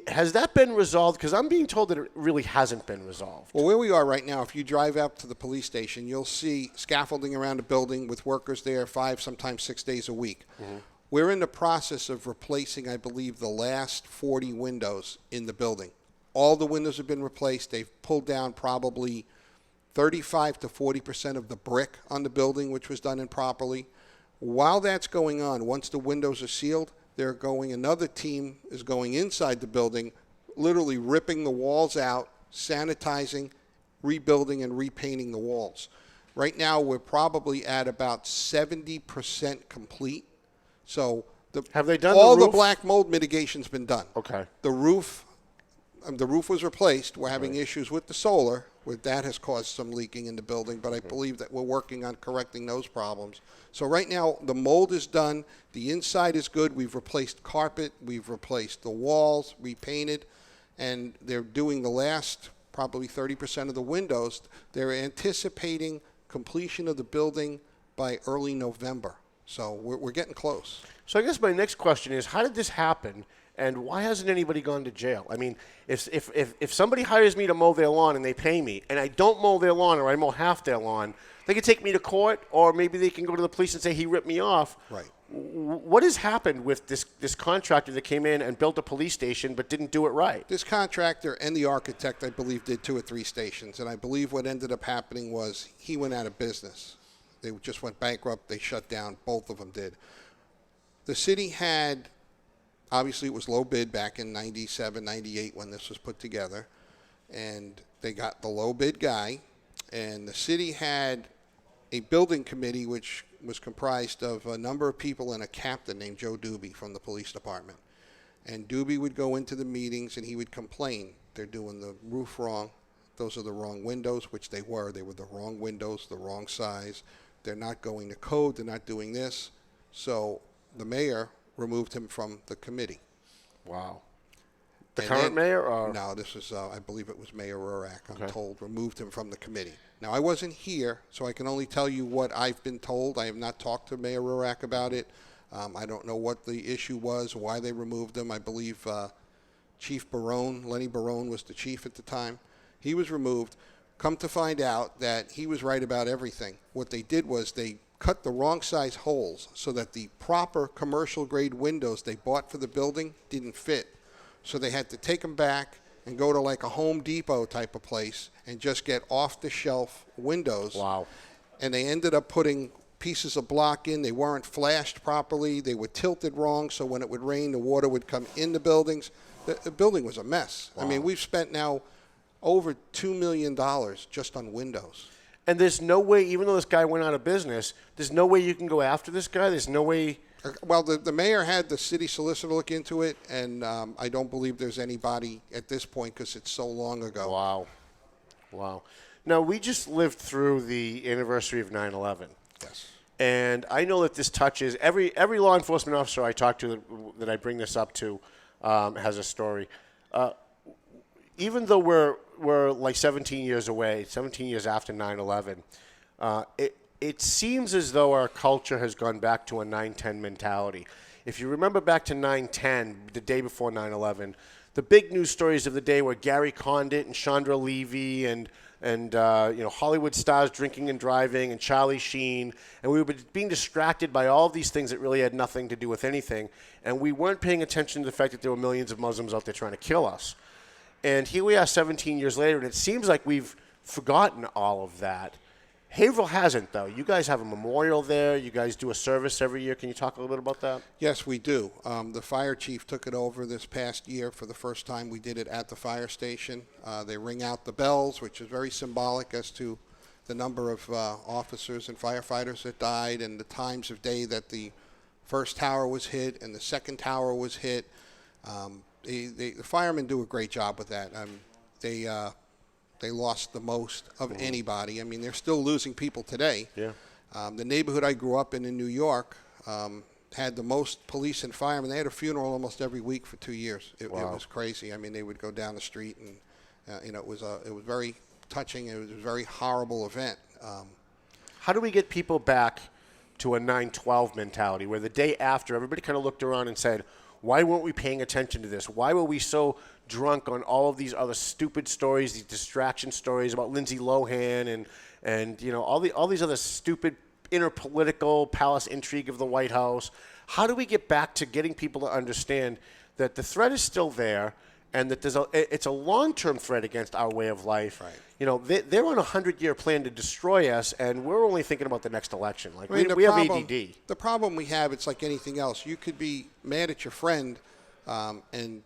Has that been resolved? Because I'm being told that it really hasn't been resolved. Well, where we are right now, if you drive up to the police station, you'll see scaffolding around the building with workers there 5, sometimes 6 days a week. We're in the process of replacing, I believe, the last 40 windows in the building. All the windows have been replaced. They've pulled down probably 35 to 40% of the brick on the building, which was done improperly. While that's going on, once the windows are sealed, another team is going inside the building, literally ripping the walls out, sanitizing, rebuilding and repainting the walls. Right now, we're probably at about 70% complete. So have they done all the the black mold mitigation's been done. Okay. The roof was replaced. We're having issues with the solar, where that has caused some leaking in the building, but I believe that we're working on correcting those problems. So right now, the mold is done. The inside is good. We've replaced carpet. We've replaced the walls, repainted, and they're doing the last probably 30% of the windows. They're anticipating completion of the building by early November. So we're getting close. So I guess my next question is, how did this happen, and why hasn't anybody gone to jail? I mean, if somebody hires me to mow their lawn and they pay me, and I don't mow their lawn or I mow half their lawn, they could take me to court, or maybe they can go to the police and say he ripped me off. Right. What has happened with this contractor that came in and built a police station but didn't do it right? This contractor and the architect, I believe, did 2 or 3 stations, and I believe what ended up happening was he went out of business. They just went bankrupt. They shut down. Both of them did. The city had, obviously it was low bid back in 97, 98 when this was put together, and they got the low bid guy, and the city had a building committee which was comprised of a number of people and a captain named Joe Doobie from the police department. And Doobie would go into the meetings and he would complain. They're doing the roof wrong. Those are the wrong windows, which they were. They were the wrong windows, the wrong size. They're not going to code. They're not doing this. So the mayor removed him from the committee. Wow. The current mayor? Or? No, this is, I believe it was Mayor Rurak, I'm told, removed him from the committee. Now, I wasn't here, so I can only tell you what I've been told. I have not talked to Mayor Rurak about it. I don't know what the issue was, why they removed him. I believe Chief Barone, Lenny Barone, was the chief at the time. He was removed. Come to find out that he was right about everything. What they did was they cut the wrong size holes so that the proper commercial grade windows they bought for the building didn't fit. So they had to take them back and go to like a Home Depot type of place and just get off-the-shelf windows. Wow. And they ended up putting pieces of block in. They weren't flashed properly. They were tilted wrong, so when it would rain, the water would come in the buildings. The building was a mess. Wow. I mean, we've spent now over $2 million just on windows. And there's no way, even though this guy went out of business, there's no way you can go after this guy? There's no way... Well, the mayor had the city solicitor look into it, and I don't believe there's anybody at this point because it's so long ago. Wow. Wow. Now, we just lived through the anniversary of 9/11. Yes. And I know that this touches every law enforcement officer I talk to that I bring this up to has a story. Even though we're like 17 years away, 17 years after 9/11, it seems as though our culture has gone back to a 9/10 mentality. If you remember back to 9/10, the day before 9/11, the big news stories of the day were Gary Condit and Chandra Levy and Hollywood stars drinking and driving and Charlie Sheen, and we were being distracted by all of these things that really had nothing to do with anything, and we weren't paying attention to the fact that there were millions of Muslims out there trying to kill us. And here we are 17 years later, and it seems like we've forgotten all of that. Haverhill hasn't, though. You guys have a memorial there. You guys do a service every year. Can you talk a little bit about that? Yes, we do. The fire chief took it over this past year for the first time. We did it at the fire station. They ring out the bells, which is very symbolic as to the number of officers and firefighters that died and the times of day that the first tower was hit and the second tower was hit. The firemen do a great job with that. They lost the most of anybody. I mean, they're still losing people today. Yeah. The neighborhood I grew up in New York had the most police and firemen. They had a funeral almost every week for 2 years. It was crazy. I mean, they would go down the street, and it was very touching. It was a very horrible event. How do we get people back to a 9/12 mentality, where the day after everybody kind of looked around and said, why weren't we paying attention to this? Why were we so drunk on all of these other stupid stories, these distraction stories about Lindsay Lohan and all these other stupid inner political palace intrigue of the White House? How do we get back to getting people to understand that the threat is still there and that it's a long-term threat against our way of life? Right. They're on a 100-year plan to destroy us, and we're only thinking about the next election. Like, we have ADD. The problem we have, it's like anything else. You could be mad at your friend and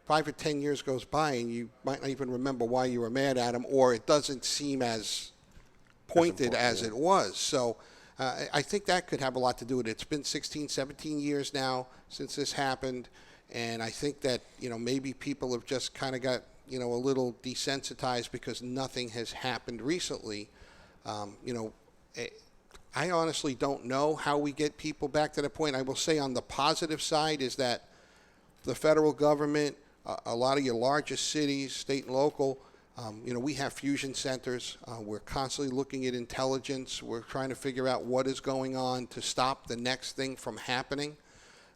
5 or 10 years goes by and you might not even remember why you were mad at him, or it doesn't seem as pointed as it was. So I think that could have a lot to do with it. It's been 16, 17 years now since this happened, and I think that, maybe people have just kind of got, a little desensitized because nothing has happened recently. I honestly don't know how we get people back to that point. I will say on the positive side is that the federal government, a lot of your largest cities, state and local, we have fusion centers. We're constantly looking at intelligence. We're trying to figure out what is going on to stop the next thing from happening.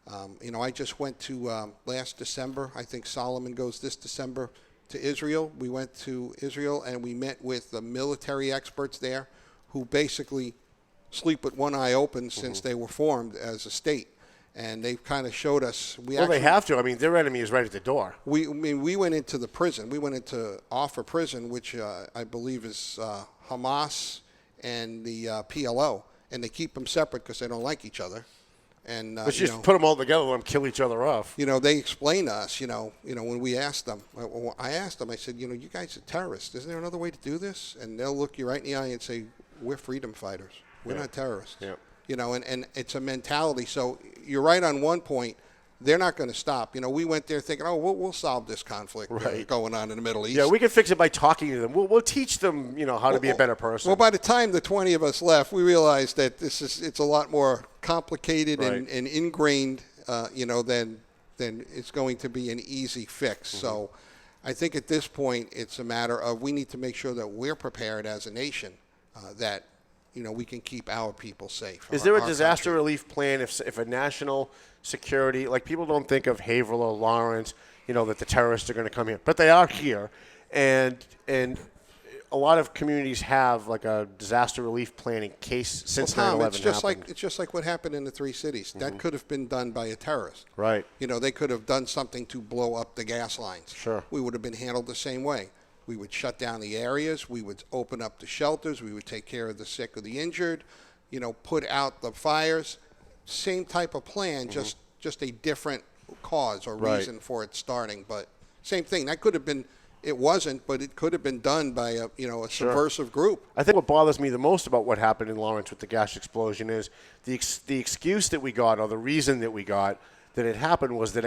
I just went to last December. I think Solomon goes this December to Israel. We went to Israel and we met with the military experts there who basically sleep with one eye open since they were formed as a state. And they've kind of showed us. They have to. I mean, their enemy is right at the door. We went into the prison. We went into Offer Prison, which I believe is Hamas and the PLO. And they keep them separate because they don't like each other. And but you just put them all together and let them kill each other off. They explain to us, when we asked them. I asked them, I said, you guys are terrorists. Isn't there another way to do this? And they'll look you right in the eye and say, we're freedom fighters. We're not terrorists. Yeah. And it's a mentality. So you're right on one point. They're not going to stop. We went there thinking, we'll solve this conflict going on in the Middle East. Yeah, we can fix it by talking to them. We'll teach them, how to be a better person. Well, by the time the 20 of us left, we realized that it's a lot more complicated and ingrained, than it's going to be an easy fix. So I think at this point it's a matter of we need to make sure that we're prepared as a nation, that we can keep our people safe. Is there a disaster relief plan if a national security, like people don't think of Haverhill or Lawrence, that the terrorists are going to come here, but they are here, and a lot of communities have like a disaster relief plan in case since 9/11 it's just like what happened in the three cities. That could have been done by a terrorist. Right. They could have done something to blow up the gas lines. Sure. We would have been handled the same way. We would shut down the areas. We would open up the shelters. We would take care of the sick or the injured, put out the fires. Same type of plan, just a different cause or reason for it starting. But same thing. That could have been, it wasn't, but it could have been done by a subversive group. I think what bothers me the most about what happened in Lawrence with the gas explosion is the excuse that we got, or the reason that we got, that it happened was that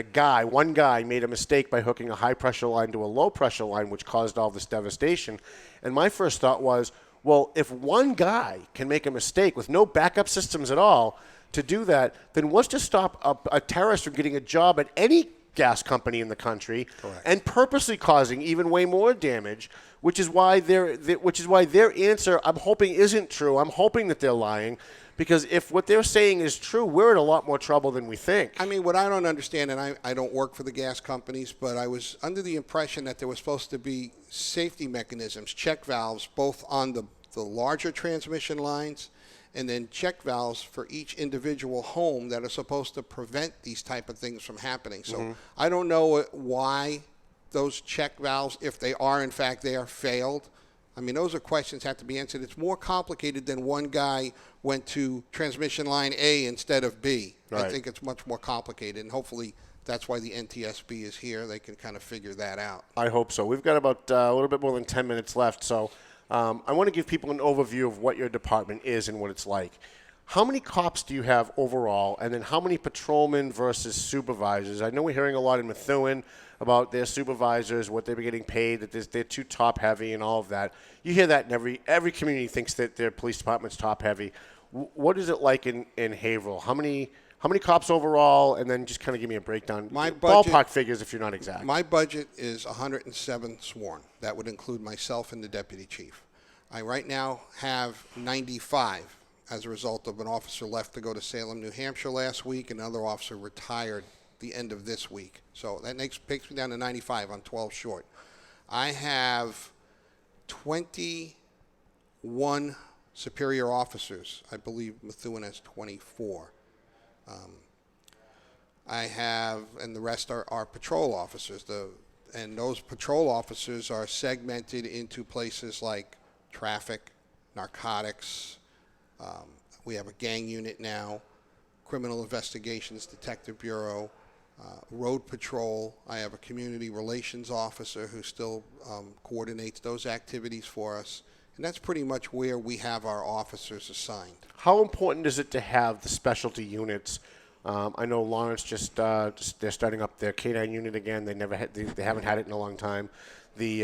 one guy made a mistake by hooking a high-pressure line to a low-pressure line, which caused all this devastation. And my first thought was, well, if one guy can make a mistake with no backup systems at all to do that, then what's to stop a terrorist from getting a job at any gas company in the country and purposely causing even way more damage, which is why their answer, I'm hoping, isn't true. I'm hoping that they're lying. Because if what they're saying is true, we're in a lot more trouble than we think. I mean, what I don't understand, and I don't work for the gas companies, but I was under the impression that there was supposed to be safety mechanisms, check valves, both on the larger transmission lines and then check valves for each individual home that are supposed to prevent these type of things from happening. So I don't know why those check valves, if they are in fact there, failed. I mean, those are questions that have to be answered. It's more complicated than one guy went to transmission line A instead of B. Right. I think it's much more complicated, and hopefully that's why the NTSB is here. They can kind of figure that out. I hope so. We've got about a little bit more than 10 minutes left, so I want to give people an overview of what your department is and what it's like. How many cops do you have overall, and then how many patrolmen versus supervisors? I know we're hearing a lot in Methuen about their supervisors, what they're getting paid, that they're too top-heavy and all of that. You hear that in every community thinks that their police department's top-heavy. What is it like in Haverhill? How many cops overall, and then just kind of give me a breakdown. Ballpark figures if you're not exact. My budget is 107 sworn. That would include myself and the deputy chief. I right now have 95 as a result of an officer left to go to Salem, New Hampshire last week, and another officer retired the end of this week. So that takes me down to 95. I'm 12 short. I have 21 superior officers. I believe Methuen has 24. I have, and the rest are patrol officers. And those patrol officers are segmented into places like traffic, narcotics. We have a gang unit now, criminal investigations, detective bureau. road patrol. I have a community relations officer who still coordinates those activities for us. And that's pretty much where we have our officers assigned. How important is it to have the specialty units? I know Lawrence they're starting up their K-9 unit again. They haven't had it in a long time. The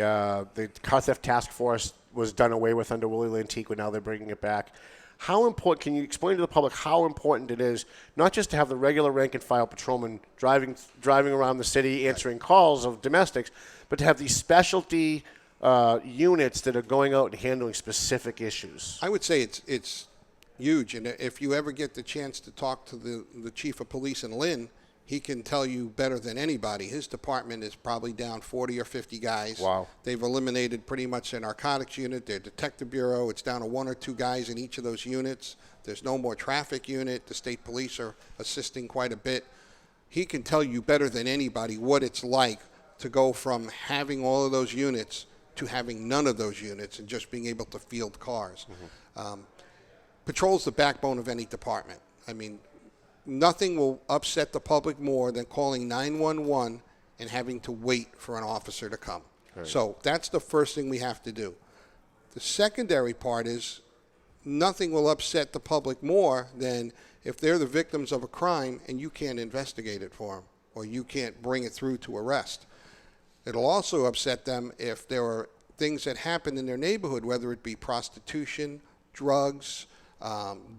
car theft task force was done away with under Willie Lantique, but now they're bringing it back. How important, can you explain to the public how important it is, not just to have the regular rank and file patrolman driving around the city answering calls of domestics, but to have these specialty units that are going out and handling specific issues? I would say it's huge, and if you ever get the chance to talk to the chief of police in Lynn, he can tell you better than anybody. His department is probably down 40 or 50 guys. Wow. They've eliminated pretty much their narcotics unit, their detective bureau. It's down to 1 or 2 guys in each of those units. There's no more traffic unit. The state police are assisting quite a bit. He can tell you better than anybody what it's like to go from having all of those units to having none of those units and just being able to field cars. Mm-hmm. Patrol's the backbone of any department. I mean, nothing will upset the public more than calling 911 and having to wait for an officer to come. Right. So that's the first thing we have to do. The secondary part is nothing will upset the public more than if they're the victims of a crime and you can't investigate it for them or you can't bring it through to arrest. It'll also upset them if there are things that happen in their neighborhood, whether it be prostitution, drugs,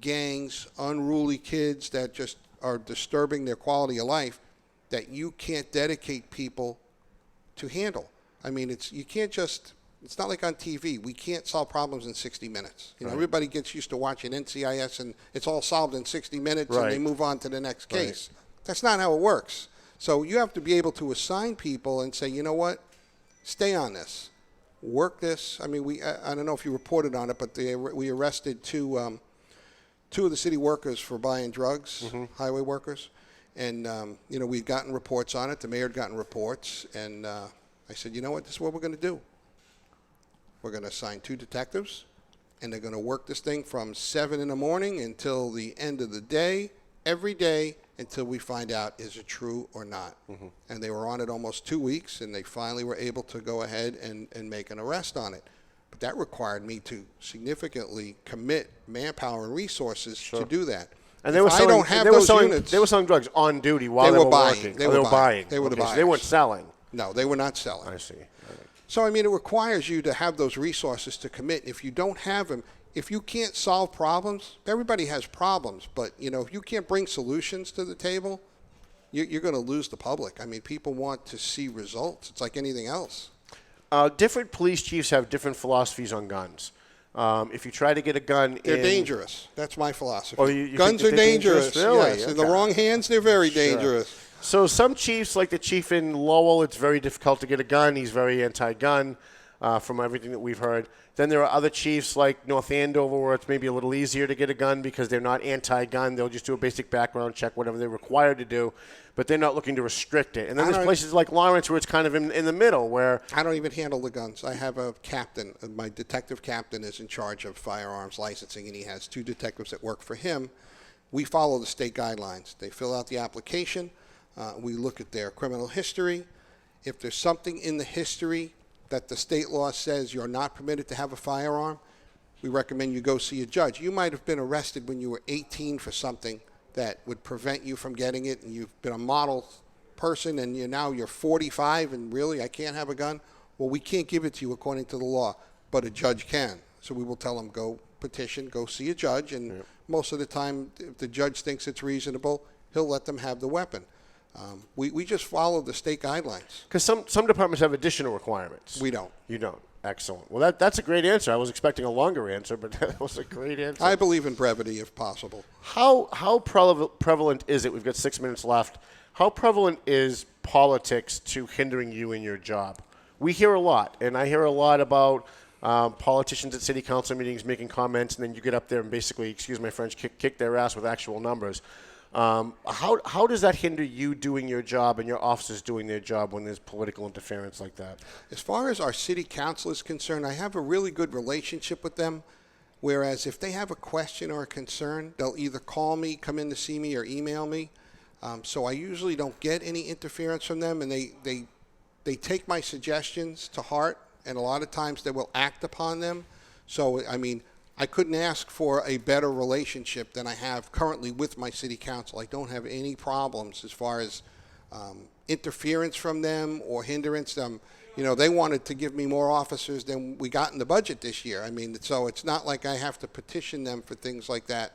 gangs, unruly kids that just are disturbing their quality of life, that you can't dedicate people to handle. I mean, it's not like on TV. We can't solve problems in 60 minutes. You know, everybody gets used to watching NCIS and it's all solved in 60 minutes and they move on to the next case. That's not how it works. So you have to be able to assign people and say, you know what, stay on this, work this. I mean, I don't know if you reported on it, but we arrested two of the city workers for buying drugs, highway workers. And, we'd gotten reports on it. The mayor had gotten reports. And I said, you know what, this is what we're going to do. We're going to assign 2 detectives, and they're going to work this thing from 7 in the morning until the end of the day, every day, until we find out is it true or not. Mm-hmm. And they were on it almost 2 weeks, and they finally were able to go ahead and make an arrest on it. But that required me to significantly commit manpower and resources to do that. And they were selling drugs on duty while they were working. They were buying. They were the buyers. So they weren't selling. No, they were not selling. I see. So, I mean, it requires you to have those resources to commit. If you don't have them, if you can't solve problems, everybody has problems. But, if you can't bring solutions to the table, you're going to lose the public. I mean, people want to see results. It's like anything else. Different police chiefs have different philosophies on guns. If you try to get a gun they're dangerous. That's my philosophy. Oh, you guns are dangerous. Really? Yes. Okay. In the wrong hands, they're very dangerous. So some chiefs, like the chief in Lowell, it's very difficult to get a gun. He's very anti-gun from everything that we've heard. Then there are other chiefs like North Andover where it's maybe a little easier to get a gun because they're not anti-gun. They'll just do a basic background check, whatever they're required to do, but they're not looking to restrict it. And then there's places like Lawrence where it's kind of in the middle where... I don't even handle the guns. I have a captain. My detective captain is in charge of firearms licensing, and he has 2 detectives that work for him. We follow the state guidelines. They fill out the application. We look at their criminal history. If there's something in the history that the state law says you're not permitted to have a firearm, we recommend you go see a judge. You might have been arrested when you were 18 for something that would prevent you from getting it, and you've been a model person, and you're 45, and really, I can't have a gun. Well, we can't give it to you according to the law, but a judge can. So we will tell them, go petition, go see a judge, and most of the time, if the judge thinks it's reasonable, he'll let them have the weapon. We just follow the state guidelines. Because some departments have additional requirements. We don't. You don't. Excellent. Well, that's a great answer. I was expecting a longer answer, but that was a great answer. I believe in brevity if possible. How prevalent is it? We've got 6 minutes left. How prevalent is politics to hindering you in your job? We hear a lot, and I hear a lot about politicians at city council meetings making comments, and then you get up there and basically, excuse my French, kick their ass with actual numbers. How does that hinder you doing your job and your officers doing their job when there's political interference like that? As far as our city council is concerned, I have a really good relationship with them, whereas if they have a question or a concern, they'll either call me, come in to see me, or email me. So I usually don't get any interference from them, and they take my suggestions to heart, and a lot of times they will act upon them. So, I mean, I couldn't ask for a better relationship than I have currently with my city council. I don't have any problems as far as interference from them or hindrance. They wanted to give me more officers than we got in the budget this year. I mean, so it's not like I have to petition them for things like that.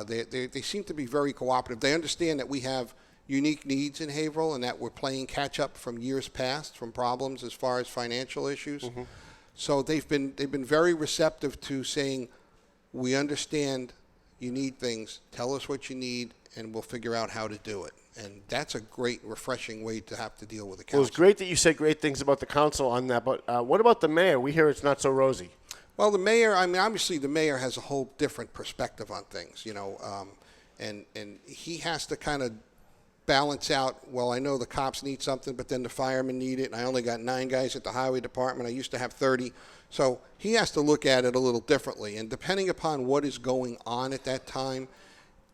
They seem to be very cooperative. They understand that we have unique needs in Haverhill and that we're playing catch up from years past from problems as far as financial issues. Mm-hmm. So they've been very receptive to saying, we understand you need things, tell us what you need, and we'll figure out how to do it. And that's a great, refreshing way to have to deal with the council. Well, it's great that you said great things about the council on that, but what about the mayor? We hear it's not so rosy. Well, the mayor, I mean, obviously the mayor has a whole different perspective on things, and he has to kind of balance out, well, I know the cops need something, but then the firemen need it, and I only got 9 guys at the highway department. I used to have 30. So he has to look at it a little differently, and depending upon what is going on at that time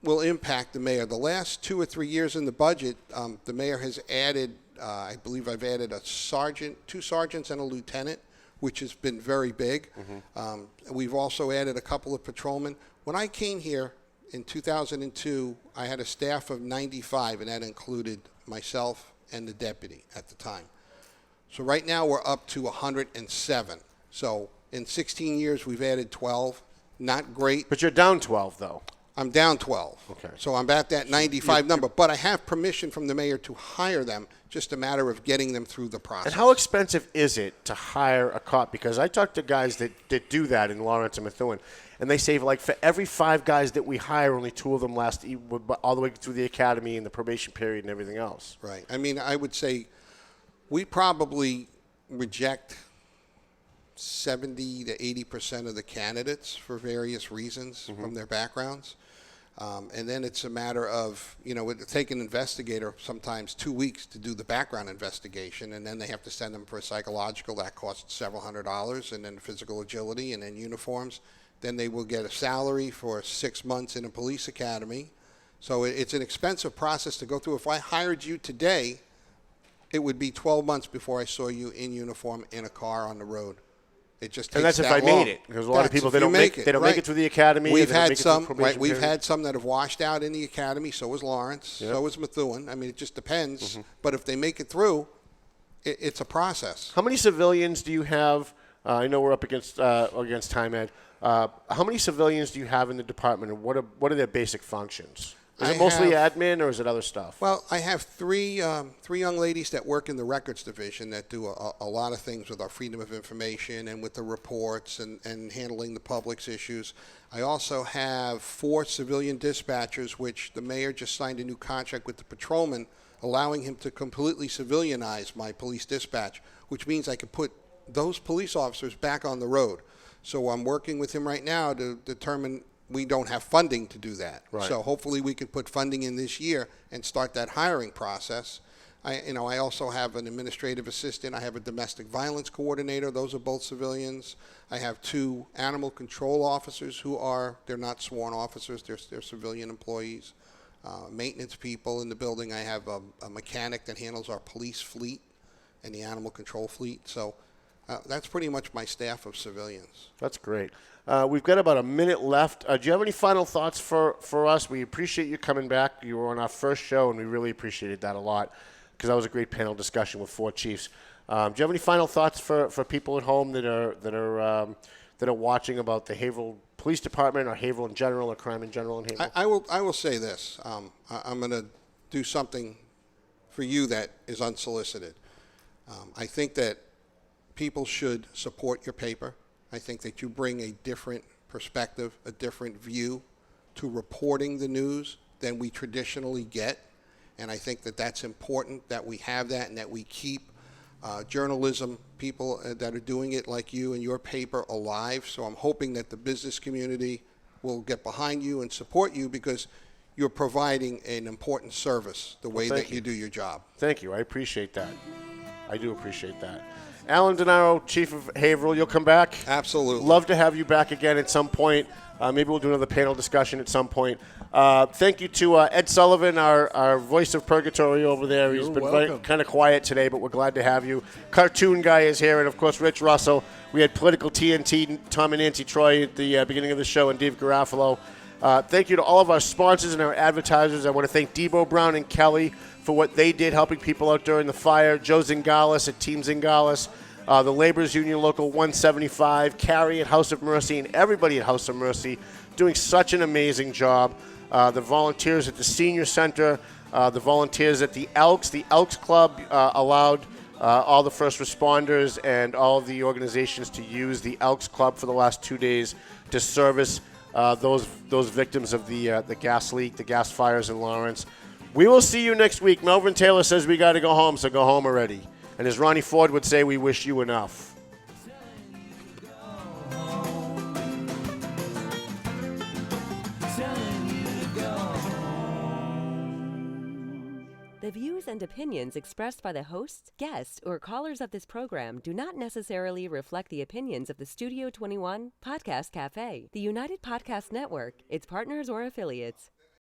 will impact the mayor. The last 2 or 3 years in the budget, the mayor has added, I believe I've added a sergeant, 2 sergeants and a lieutenant, which has been very big. Mm-hmm. We've also added a couple of patrolmen. When I came here in 2002, I had a staff of 95, and that included myself and the deputy at the time. So right now we're up to 107. So in 16 years, we've added 12. Not great. But you're down 12, though. I'm down 12. Okay. So I'm at that 95 number. But I have permission from the mayor to hire them, just a matter of getting them through the process. And how expensive is it to hire a cop? Because I talked to guys that do that in Lawrence and Methuen, and they say, like, for every 5 guys that we hire, only 2 of them last all the way through the academy and the probation period and everything else. Right. I mean, I would say we probably reject 70 to 80% of the candidates for various reasons from their backgrounds. And then it's a matter of, it would take an investigator sometimes 2 weeks to do the background investigation, and then they have to send them for a psychological. That costs several $100s, and then physical agility, and then uniforms. Then they will get a salary for 6 months in a police academy. So it's an expensive process to go through. If I hired you today, it would be 12 months before I saw you in uniform in a car on the road. It just takes and that's that if I long. made it, because a lot of people they don't make it through the academy. We've had some, right? We've had some that have washed out in the academy. So was Lawrence. Yep. So was Methuen. I mean, it just depends. But if they make it through, it's a process. How many civilians do you have? I know we're up against time, Ed. How many civilians do you have in the department, and what are their basic functions? Is it mostly admin, or is it other stuff? Well, I have three young ladies that work in the records division that do a lot of things with our freedom of information and with the reports and handling the public's issues. I also have 4 civilian dispatchers, which the mayor just signed a new contract with the patrolman, allowing him to completely civilianize my police dispatch, which means I could put those police officers back on the road. So I'm working with him right now to determine. We don't have funding to do that. Right. So hopefully we could put funding in this year and start that hiring process. I also have an administrative assistant. I have a domestic violence coordinator. Those are both civilians. I have 2 animal control officers they're not sworn officers. They're civilian employees. Maintenance people in the building. I have a mechanic that handles our police fleet and the animal control fleet. So that's pretty much my staff of civilians. That's great. We've got about a minute left. Do you have any final thoughts for us? We appreciate you coming back. You were on our first show, and we really appreciated that a lot because that was a great panel discussion with 4 chiefs. Do you have any final thoughts for people at home that are watching about the Haverhill Police Department or Haverhill in general or crime in general in Haverhill? I will say this. I'm going to do something for you that is unsolicited. I think that people should support your paper. I think that you bring a different perspective, a different view to reporting the news than we traditionally get. And I think that that's important that we have that and that we keep journalism people that are doing it like you and your paper alive. So I'm hoping that the business community will get behind you and support you because you're providing an important service the way that you do your job. Thank you. I appreciate that. I do appreciate that. Alan DeNaro, Chief of Haverhill, you'll come back? Absolutely. Love to have you back again at some point. Maybe we'll do another panel discussion at some point. Thank you to Ed Sullivan, our voice of purgatory over there. He's been kind of quiet today, but we're glad to have you. Cartoon Guy is here, and, of course, Rich Russell. We had Political TNT, Tom and Nancy Troy at the beginning of the show, and Dave Garofalo. Thank you to all of our sponsors and our advertisers. I want to thank Debo Brown and Kelly for what they did helping people out during the fire. Joe Zingales at Team Zingales. The Laborers Union Local 175, Carrie at House of Mercy, and everybody at House of Mercy doing such an amazing job. The volunteers at the Senior Center, the volunteers at the Elks. The Elks Club allowed all the first responders and all of the organizations to use the Elks Club for the last 2 days to service those victims of the gas leak, the gas fires in Lawrence. We will see you next week. Melvin Taylor says we got to go home, so go home already. And as Ronnie Ford would say, we wish you enough. The views and opinions expressed by the hosts, guests, or callers of this program do not necessarily reflect the opinions of the Studio 21 Podcast Cafe, the United Podcast Network, its partners, or affiliates.